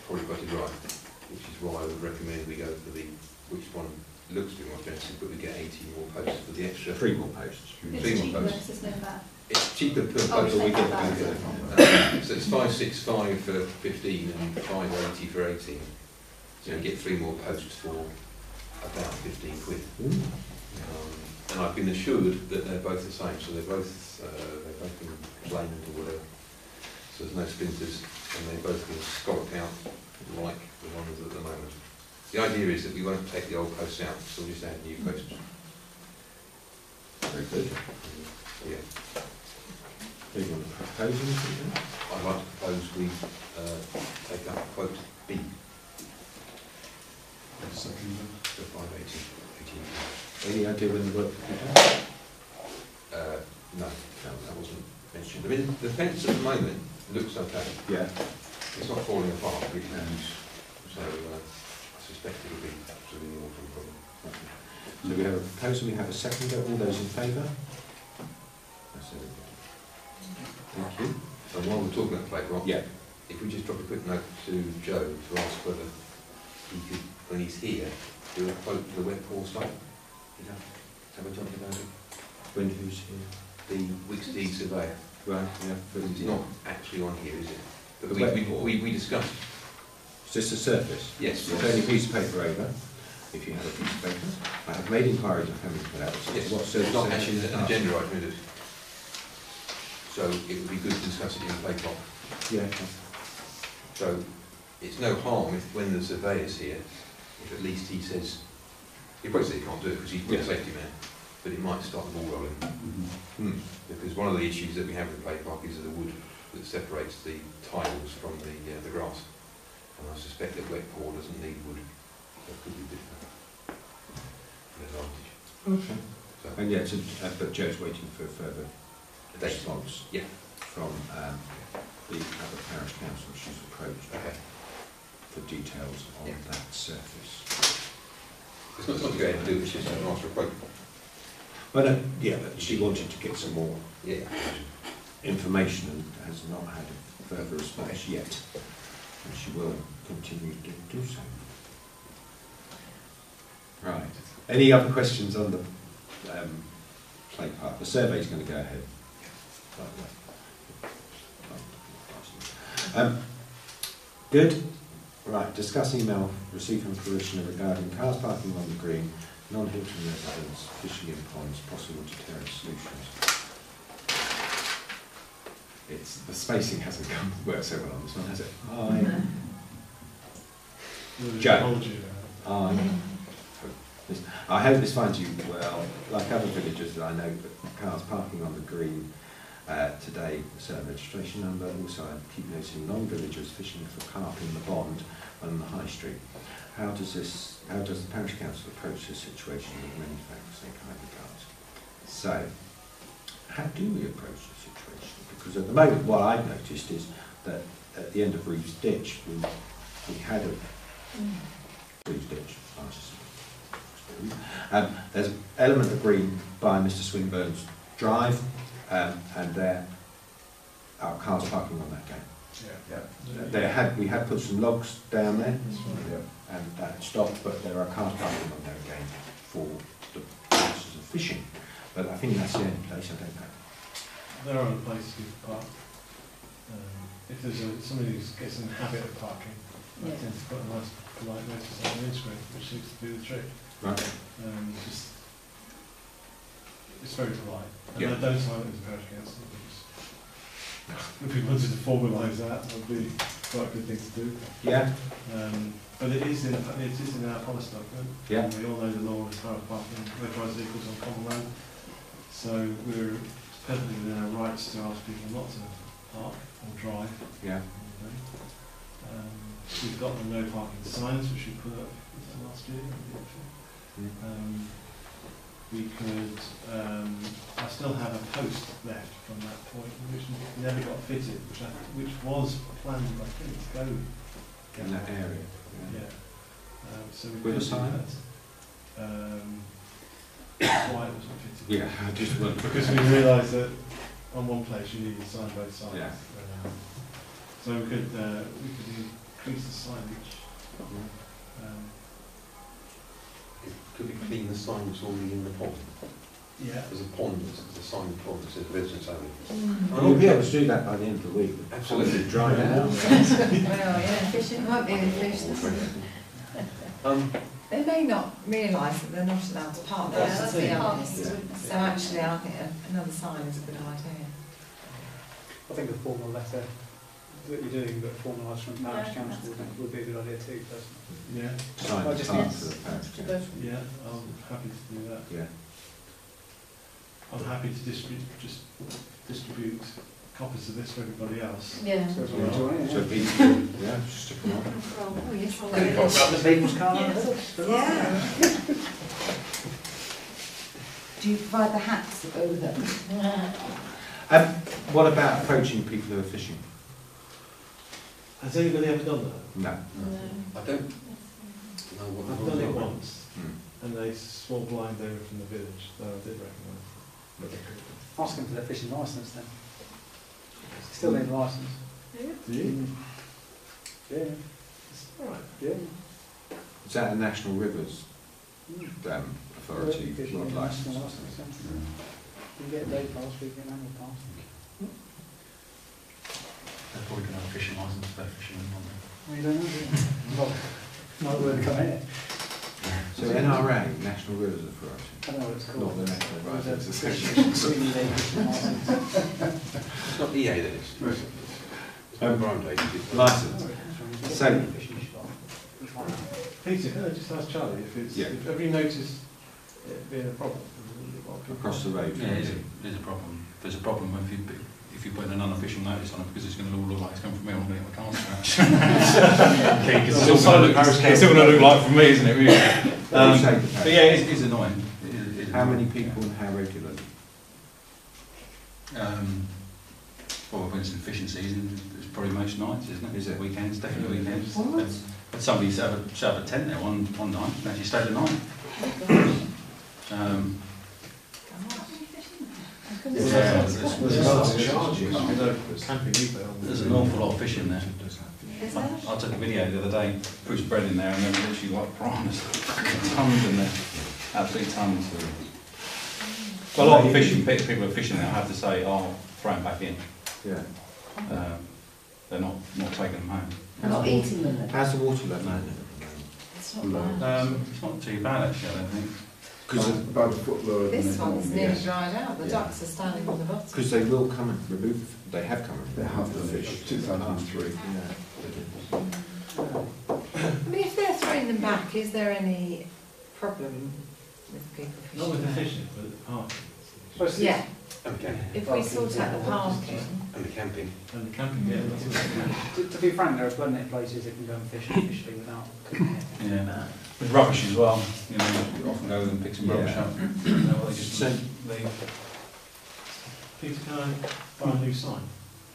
probably got it right, which is why I would recommend we go for the, which one looks a bit more expensive, but we get 18 more posts for the extra. 3 more posts. It's 3 more cheaper, posts. there's no VAT. It's cheaper per Oh, post, you but we take get that so it's 565 for 15 and 580 for 18. So you get 3 more posts for about 15 quid. And I've been assured that they're both the same, so they're both been planed or whatever. So there's no splinters, and they've both been scalloped out like the ones at the moment. The idea is that we won't take the old posts out, so we'll just add new posts. Very good. Yeah. Do you want to propose anything then? I'd like to propose we take up quote B. Second. For 580. Any idea when the work will be done? No, that wasn't mentioned. I mean, the fence at the moment looks okay. Yeah. It's not falling apart, really. So I suspect it'll be absolutely no problem. So we have a proposal, we have a seconder. All those in favour? That's everybody. Thank you. And while we're talking about playground, Yeah. if we just drop a quick note to Joe to ask whether he could, when he's here, do a quote for the wet pool site. Is that what we're talking about? When who's here? The Wicksteed surveyor. Right, yeah. It's not actually on here, is it? But The wet pool. we discussed. Is this a surface? Yes. It's only a piece of paper over, if you have a piece of paper. I have made inquiries of how many put out. Yes. What It's surface? not actually an agenda item, is it? So it would be good to discuss it in the play park. Yeah. So it's no harm if, when the surveyor's here, if at least he says, he probably says he can't do it because he's a safety man, but it might start the ball rolling. Because one of the issues that we have with the play park is the wood that separates the tiles from the grass. And I suspect that wet pour doesn't need wood. So it could be a bit of an advantage. Okay. So, And yeah, but Joe's waiting for further Data. response. Yeah. From the other parish council she's approached. Okay. For details on Yeah. that surface. It's not to go ahead and do, it's just an ask for a quote. Well, no, yeah, but she wanted to get some more Yeah. information and has not had a further response yet. And she will continue to do so. Right. Any other questions on the plate part? The survey's going to go ahead. Good. Right, discuss email received from Parishioner regarding cars parking on the green, non-Hilton residents, fishing in ponds, possible deterrent solutions. The spacing hasn't worked so well on this one, has it? Joe. I hope this finds you well. Like other villages, I know that cars parking on the green today, certain registration number. Also, I keep noticing non-villagers fishing for carp in the pond on the high street. How does the Parish Council approach this situation with many facts they kind regards? So, how do we approach the situation? Because at the moment, what I've noticed is that at the end of Reeves Ditch, we had a Reeves Ditch. There's an element of green by Mr. Swinburne's drive, and there are cars parking on that gate. We had put some logs down there, and that stopped, but there are cars parking on there again for the purposes of fishing. But I think that's the only place, I don't know. There are other places you can park. If there's somebody who gets in the habit of parking, I tend to put a nice polite notice on the windscreen, which seems to do the trick. Right. It's very polite. And I don't sign it as a Parish Council, because if we wanted to formalise that, that would be quite a good thing to do. Yeah. But it is in our policy document. Yeah. We all know the law of car parking motorised vehicles on common land. So we're perfectly within our rights to ask people not to park or drive. Yeah. We've got the no parking signs, which we put up last year. We could, I still have a post left from that point, which never got fitted, which was planned, I think, to go in that area. Yeah. So we with a could sign? do that. Why it wasn't fitted? Yeah, I just wondered. Because we realised that on one place you need to sign both sides. Yeah. So we could increase the signage. Could we clean the sign that's already in the pond? Yeah. There's a pond, there's a sign in the pond that says residents only. We'll be able to do that by the end of the week. Absolutely. Dry it out. Well, yeah, fishing might be any fish. They may not realise that they're not allowed to park there. Yeah, that's the the honest. hardest. So actually, I think another sign is a good idea. I think a formal letter that you're doing, but formalised from Parish Council would be a good idea too, personally. Yeah. Sign the time for the Parish Council. Yeah, I'm happy to do that. Yeah. I'm happy to distribute copies of this for everybody else. Yeah. So So people, yeah, stick them on. Oh yes, the people's car. yeah. Do you provide the hats that go with them? What about approaching people who are fishing? Has anybody ever done that? No. I don't know what I've done it once, Hmm. and they swore blind they were from the village, though I did recognise them. Ask them for their fishing licence then. Still need a licence. Do you? Yeah. It's all right. Yeah. Is that a National Rivers Authority not licensed? You get a day pass, we get an annual pass. They're probably going to have a fishing licence for their fishermen, aren't they? Well, you don't know, do you? Not where to come here. So NRA, National Rivers Authority, I don't know what it's called. not the National Rivers It's Association. It's not EA then, it's Brian David. Licence. So, Peter, can I just ask Charlie if it's, have you noticed it being a problem? across the road. Yeah, it is a problem. There's a problem if you put an unofficial notice on it, because it's going to look like it's coming from me, I'm going to get my car scratched. Okay, because it's still going to look like from me, isn't it, really? But yeah, it is annoying. It is How many annoying. people and how regularly? Well, when it's in fishing season, it's probably most nights, isn't it? Is it? Weekends, definitely weekends. What? But somebody set up a tent there one night and actually stayed the night. There's an awful lot of fishing there. I took a video the other day, Bruce Brennan there, and there were literally like piranhas, tons in there. absolutely tons. Well, a lot of fishing, people are fishing there, I have to say, are thrown back in. Yeah. They're not taking them home. They're not eating them then? How's the water level? It's not bad. It's not too bad actually, I don't think. Because it's about a foot lower than This they one's normally nearly is. dried out, the Yeah. ducks are standing on the bottom. Because they will come and remove, they have come and They remove have the done it, fish. 2003. Yeah. I mean, if they're throwing them back, is there any problem with people fishing? Not with the there? fishing, but the parking. Yeah, And the camping. if we sort out the parking, And the camping. And the camping, yeah, that's what To be frank, there are plenty of places that can go and fish officially without cooking it. Yeah. With rubbish as well, you know, you often go and pick some rubbish Yeah. up. You know, they just So- leave. Peter, can I buy a new sign?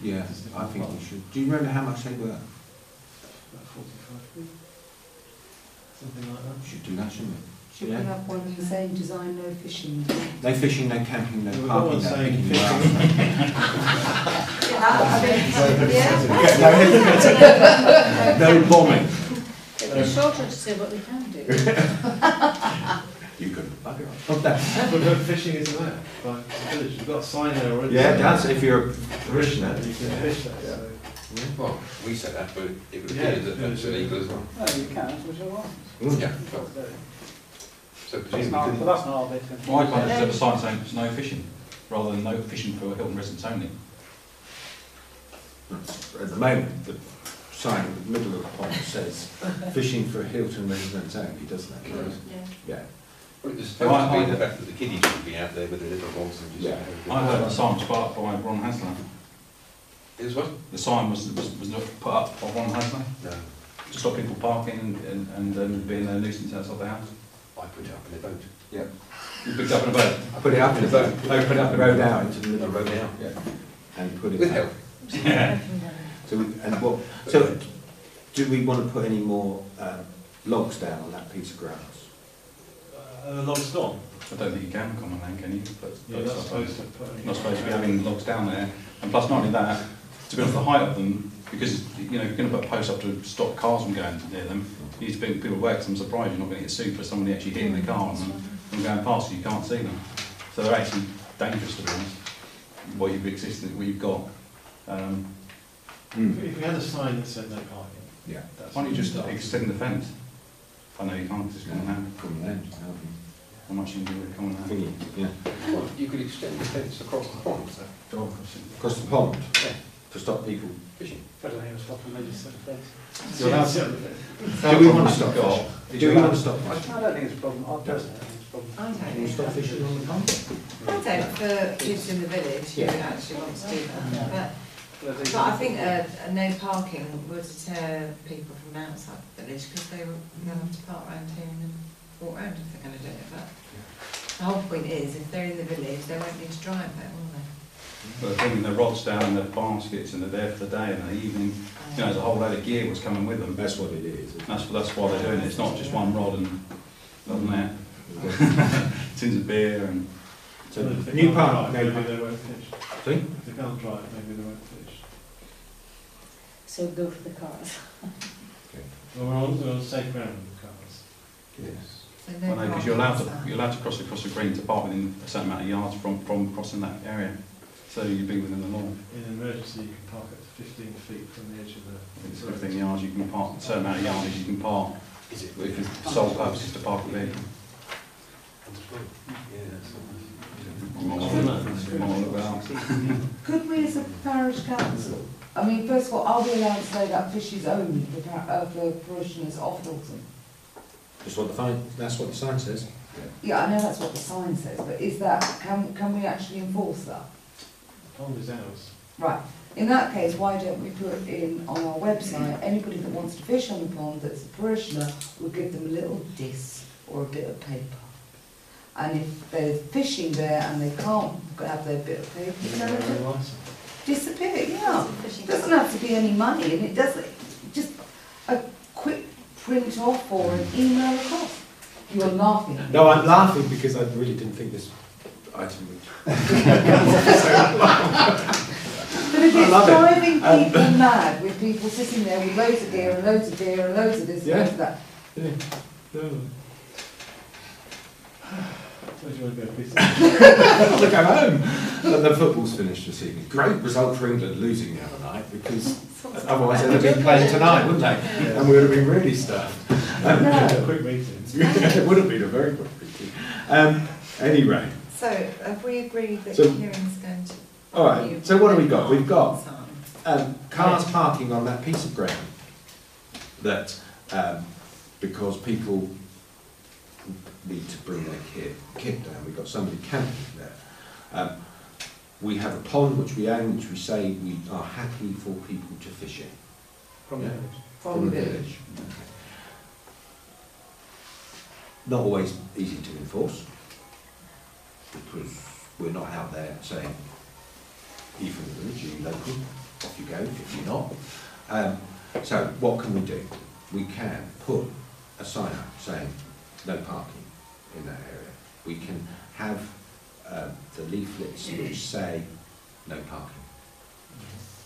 Yeah, I think we should. Do you remember how much they were? About 45 quid? Something like We should do that, shouldn't we? Should we have one saying design no fishing? No fishing, no camping, no We've got parking, one no saying picking you fishing. yeah. No bombing. It'd be shorter to say what we can do. You couldn't bugger off. Oh, that. But fishing is allowed by the village. We've got a sign there already. Yeah, that's if you're a parishioner. parishioner. You can fish there, so. Well, we said that, but it would Yeah, appear that that's illegal as well. No, you can, that's what you want. Yeah. So That's presumably, not, couldn't- but that's not our bit. Why can't they just have a sign saying it's no fishing, rather than no fishing for Hilton residents only? At the moment, the sign in the middle of the pond says fishing for Hilton residents only, doesn't it? Yeah. Yeah. well, there's So I- supposed to be the fact that the kiddies should be out there with their little balls and just... Yeah. I heard the sign was put up by Ron Hasler. It was what? The sign was not put up by Ron Hasler No, to stop people parking and being a nuisance outside the house. I put it up in a boat. Yeah. You picked up in a boat. I put it up in the boat, open up the road out into the middle of the road out. Yeah. And put it With up. help. Yeah. So do we want to put any more logs down on that piece of grass? The log's gone. I don't think you can come on land, can you? But Yeah, that's supposed to put. not supposed to be having logs down there. And plus, not only that, to be honest, the height of them, because you know you're going to put posts up to stop cars from going near them. You need to bring people away. 'Cause I'm surprised you're not going to get sued for somebody actually hitting the car and going past. You can't see them, so they're actually dangerous to be honest. What you've got. If we had a sign that said no parking. Yeah. that's- Why don't you just extend the fence? I know you can't just come on land. From land, How much you can do with coming land? thingy, yeah. Well, you could extend the fence across the pond, so Across the pond, Yeah. to stop people. fishing. I don't think it was stopping, they just said the fence. You're allowed to- Do we want to stop Got- fishing? Did Do you we want to stop I fishing? don't think it's a problem, I personally don't think it's a problem. I don't Can we think stop that's- fishing on the pond? I don't, for kids in the village who Yeah. actually want to do that. But But I think a no parking would deter people from outside the village because they'll have to park around here and then walk around if they're going to do it. But the whole point is, if they're in the village, they won't need to drive there, will they? But bringing the rods down and the baskets and they're there for the day and the evening, you know, there's a whole load of gear was coming with them. That's what it is. That's why they're doing it. It's not just one rod and nothing there. Tins of beer and So If they new can't park, drive, no maybe park. they won't fish. See? If they can't drive, maybe they won't fish. So go for the cars. Well, we're on safe ground with the cars. Yes. So well, no, because parking you're allowed to cross across the green to park within a certain amount of yards from crossing that area. So you'd be within the law. In an emergency, you can park up to 15 feet from the edge of the... I think it's 15 yards you can park, a certain amount of yardage you can park. Is it? If the sole purpose is to park a vehicle. Yeah, that's Could we as a parish council, I mean, first of all, are we allowed to say that fish is owned for parishioners of Hilton? That's what the sign says. Yeah, I know that's what the sign says, but is that, can we actually enforce that? The pond is ours. Right, in that case, why don't we put in on our website, anybody that wants to fish on the pond that's a parishioner, we'll give them a little disc or a bit of paper. And if they're fishing there and they can't have their bit of paper, tell them to disappear, yeah. It doesn't have to be any money, and it doesn't, just a quick print off or an email across. You're laughing. No, I'm laughing because I really didn't think this item would. But if I it's love it. driving people mad with people sitting there with loads of gear and loads of beer and loads of this and Yeah. loads of that, Yeah. Where do you want to go, Peter? I want to go home. And the football's finished this evening. Great result for England losing the other night, because otherwise they'd have been playing tonight, wouldn't they? And we would have been really stuffed. Quick meeting. It would have been a very quick meeting. Anyway. So, have we agreed that So- Kieran's going to... All right, so what have we got? We've got Sign. cars parking on that piece of ground that, because people need to bring their kit down, we've got somebody camping there. We have a pond which we own, which we say we are happy for people to fish in. From Yeah. the village. From the village. Okay. Not always easy to enforce, because we're not out there saying, you from the village, you local, off you go if you're not. So what can we do? We can put a sign up saying no parking in that area. We can have the leaflets which say no parking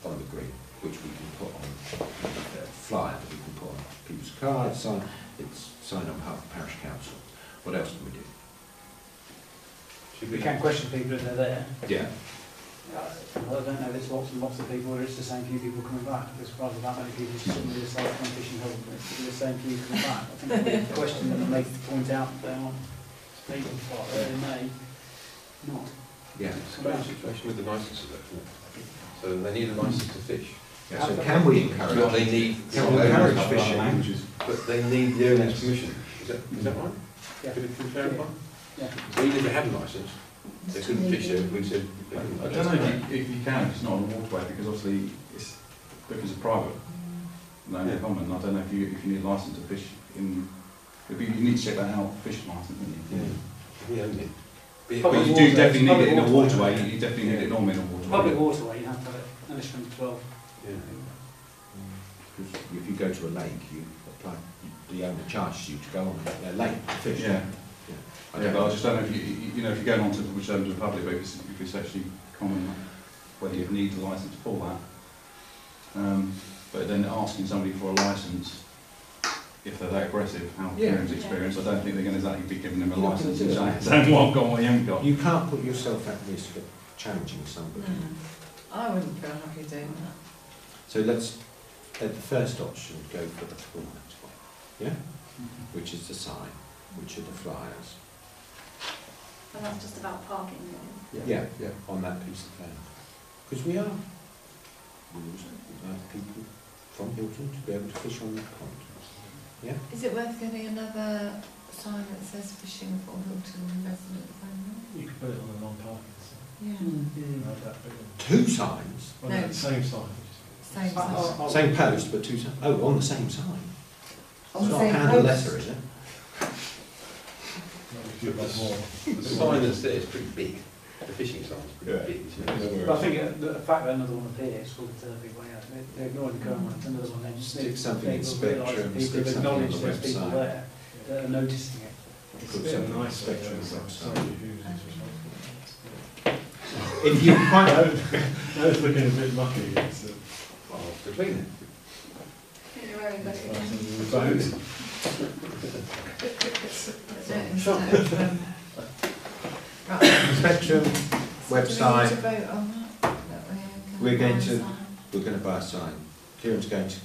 on the green, which we can put on a flyer that we can put on people's cars, sign on behalf of the Parish Council. What else can we do? We can question people if they're there. Yeah. I don't know, there's lots and lots of people, or it's the same few people coming back. There's probably that many people sitting with a side from fishing hole, it's the same few coming back. I think we question them and make the point out that they aren't speaking for it, they may not. Yeah. It's a situation with the licences, isn't it? So they need a licence to fish. Yeah, so can we encourage? Well, they need Can we encourage fishing, fishing? but they need the owner's permission. Is that right? Yeah. Could you clarify? Yeah. So even if they had a licence, they couldn't fish there. We said they couldn't. I don't know if you can, if it's not on a waterway, because obviously it's, if it's a private land common, I don't know if you need a licence to fish in, you need to check that out, fishing licence, don't you? Yeah. We own it. But you do definitely need it in a waterway, you definitely need it normally in a waterway. Public waterway, you have to have it, unless you're under 12. Yeah. Because if you go to a lake, you apply, the owner charges you to go on their lake to fish. Yeah. I Yeah, don't but I know. just don't know if you know, if you're going on to which open to the public, but if it's actually common, whether you need a licence for that. But then asking somebody for a licence, if they're that aggressive, how Karen's experience, I don't think they're going to exactly be giving them a You're not licence gonna and do saying, what I've got, what you haven't got. You can't put yourself at risk of challenging somebody. I wouldn't feel happy doing that. So let's, at the first option, go for the format one, yeah? Which is the sign, which are the flyers. And that's just about parking, really. Yeah, on that piece of land. Because we are, we like people from Hilton to be able to fish on that pond. Yeah? Is it worth getting another sign that says fishing for Hilton residents only? You could put it on a non-parking sign. Yeah. Have that bit on. Two signs? On No. that same sign. Same sign. Same post, but two signs. Oh, on the same sign. On It's the not a same handle post. letter, is it? Not if you've got more. The sign that's there is pretty big. The fishing sign's pretty Yeah. big, isn't it? But I think the fact that another one appears for the big way out, they're ignoring the current one, it's another one, they just Stick need something in people realise that Spectrum, people stick have something on acknowledged the there's people website. there that are noticing it. It's Put a bit of something a on nice Spectrum picture, website. so who's responsible. If you quite... No, it's looking a bit mucky. It's Well, to clean it. You're wearing better nice again. and rebound. Right. Spectrum, So do we need website, to vote on that? We're going buy a to- sign? we're going to buy a sign. Kieran's going to...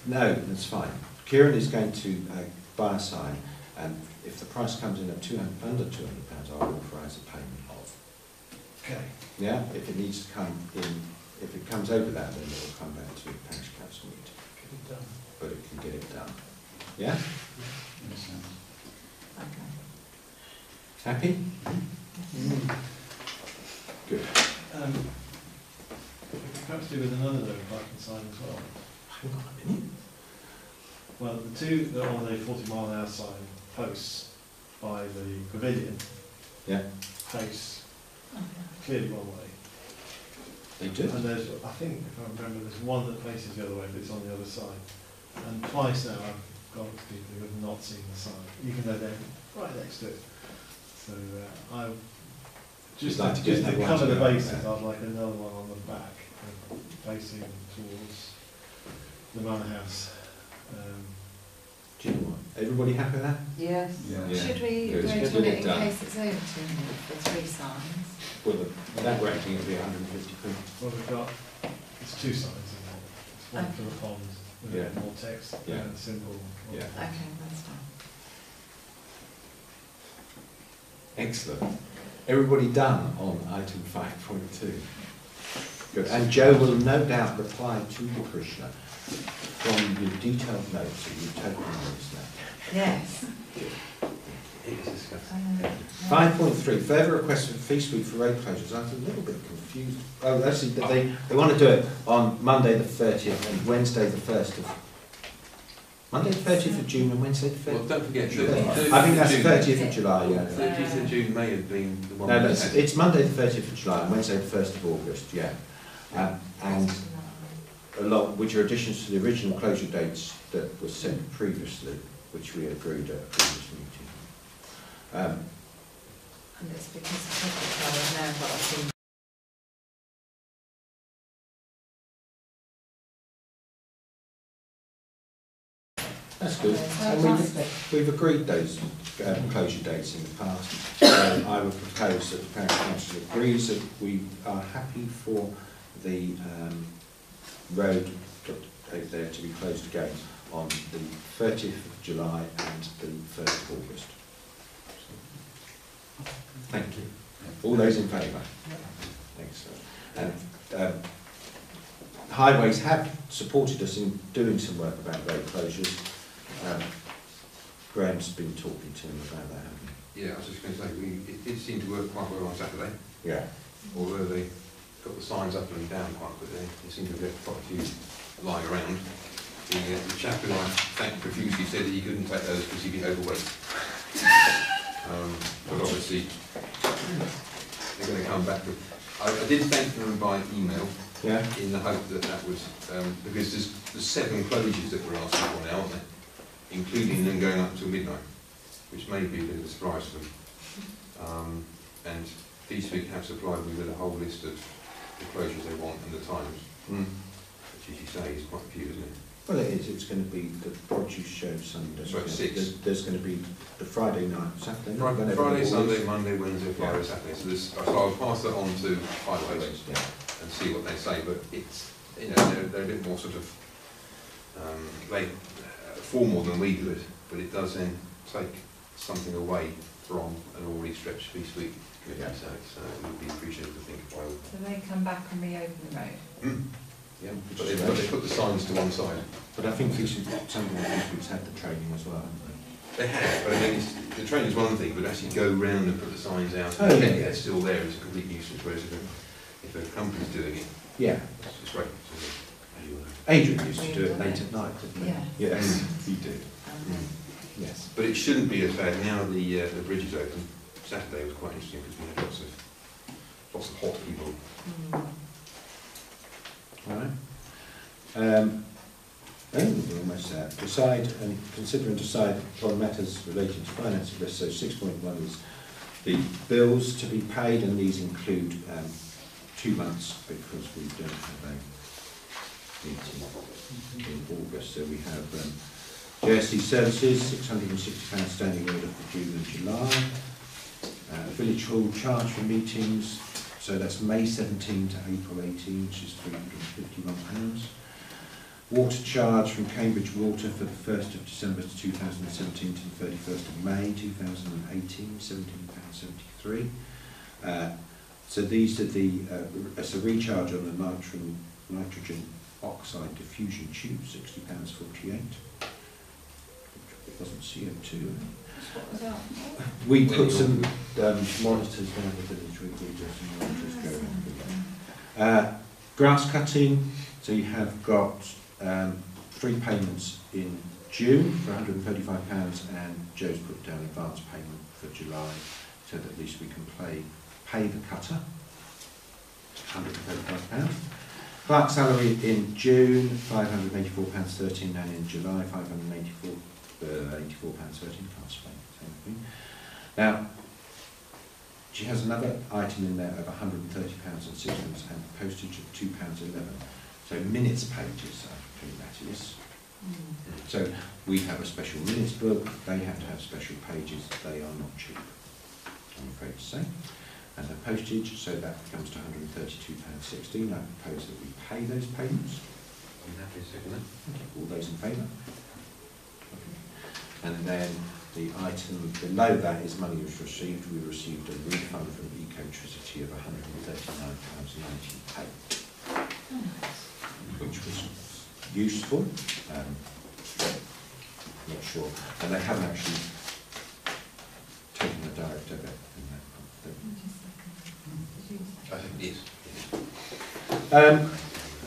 no, that's fine. Kieran is going to buy a sign, and if the price comes in at under £200, I'll authorise a payment of. Okay. Yeah, if it needs to come in, if it comes over that, then it will come back to the Parish Council meeting. Get it done. But it can get it done. Yeah? Okay. Happy? Good. We could perhaps do with another no parking sign as well. Hang on a minute. Well, the two that are on the 40-mile-an-hour sign posts by the pavilion Yeah. face clearly one way. They do. And there's, I think, if I remember, there's one that faces the other way, but it's on the other side. And twice now I've gone to people who have not seen the sign, even though they're right next to it. So I just You'd like to get just to that one cover to the go out bases, there. I'd like another one on the back, facing towards the manor house. Do you know what? Everybody happy with that? Yes. Yeah. Should we Good. vote Get on it it in done. case it's over 200 for 3 signs? Well, that rating would be 150 quid. Well, we've got, it's 2 signs, isn't it? It's one for the pond, with a Yeah. bit more text, Yeah. and simple. Yeah. Okay, that's fine. Excellent. Everybody done on item 5.2? Good. And Joe will no doubt reply to the parishioner from your detailed notes that you've taken notes now. Yes. It is discussed. 5.3, further requests for fee suite for road closures. I was a little bit confused. Oh, actually, they want to do it on Monday the 30th and Wednesday the 1st of... Monday the 30th of June and Wednesday the 1st? Well, don't forget, I think that's the 30th of July, yeah. 30th of June may have been the one. No, we that's, had. it's Monday the 30th of July and Wednesday the 1st of August, yeah. And a lot, which are additions to the original closure dates that were sent previously, which we agreed at a previous meeting. And it's because the public has now got a few. That's good. And we've agreed those closure dates in the past. I would propose that the Parish Council agrees that we are happy for the road there to be closed again on the 30th of July and the 1st of August. Thank you. All those in favour? Excellent. And Highways have supported us in doing some work about road closures. Graham's been talking to him about that, hasn't he? Yeah, I was just going to say, it did seem to work quite well on Saturday. Yeah. Although they got the signs up and down quite quickly, they seemed to get quite a few lying around. The chap who I thanked profusely said that he couldn't take those because he'd be overweight. But obviously, they're going to come back with... I did thank them by email, yeah, in the hope that that was... because there's 7 closures that we're asking for now, aren't there? Including them going up till midnight, which may be a bit of a surprise to them. And these week have supplied me with a whole list of the closures they want and the times, which, as you say, is quite a few, isn't it? Well, it is. It's going to be the produce show Sunday. So it's 6. There's going to be the Friday night, Saturday night. Friday, Sunday, Monday, Wednesday, Friday, Saturday. So I'll pass that on to Highways and see what they say. But it's, you know, they're a bit more sort of formal than we do it, but it does then take something away from an already stretched fee suite committee. So it would be appreciated to think why. So they come back and reopen the road? Yeah, but they put the signs to one side. But I think some of the fee suites had the training as well, haven't they? They have, but I mean, the training's one thing, but actually go round and put the signs out Oh, and yeah, they're still there is a complete nuisance, whereas if a company's doing it, yeah, it's great. Adrian used to do it late at night, didn't he? Yeah. Yes, he did. Yes. But it shouldn't be as bad now the bridge is open. Saturday was quite interesting because we had lots of hot people. All right. We're almost there. Decide and consider and decide upon matters relating to finance and risk. So 6.1 is the bills to be paid, and these include 2 months because we don't have a meeting in August. So we have JSC Services, £660 standing order for June and July. Village Hall charge for meetings, so that's May 17 to April 18, which is £351. Water charge from Cambridge Water for the 1st of December 2017 to the 31st of May 2018, £17.73. So these are the, it's a recharge on the nitrogen oxide diffusion tube, £60.48. It wasn't CO2. What was that? We put some monitors down the village, we do some monitors going. Grass cutting, so you have got 3 payments in June for £135, and Joe's put down advance payment for July, so that at least we can pay the cutter, £135. Clerk salary in June, £584.13, and in July, £584.13, can't spell it, same thing. Now, she has another item in there of £130.06 and postage of £2.11. So minutes pages, I think that is. So we have a special minutes book, they have to have special pages, they are not cheap, I'm afraid to say. And the postage, so that comes to £132.16. I propose that we pay those payments. I'm happy to second that. All those in favour? And then the item below that is money was received. We received a refund from Ecotricity of £139.98, which was useful. Not sure. And they haven't actually taken the direct debit in that. I think it is.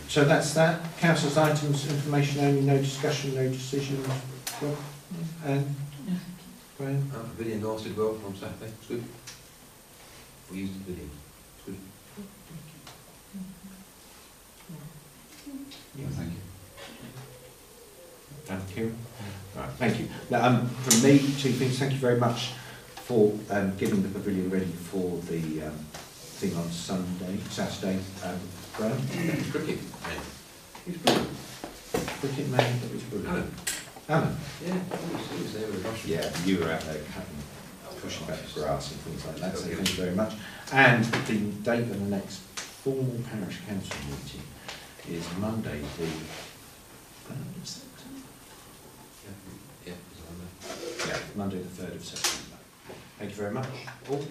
So that's that. Council's items, information only, no discussion, no decision. Rob? Anne? Graham? Pavilion lasted well on Saturday, it's good. We used the pavilion, it's good. Yeah, thank you. Thank you. Right, thank you. Now, from me, two things. Thank you very much for getting the pavilion ready for the thing on Saturday. Graham? Cricket, man. He's brilliant. Cricket man, that was brilliant. Alan? Yeah, he was there with a brush. Yeah, you were out there cutting, pushing back the grass and things like that, so thank you very much. And the date of the next formal parish council meeting is Monday, the 3rd of September? Yeah, it's on there. Yeah, Monday the 3rd of September. Thank you very much. All.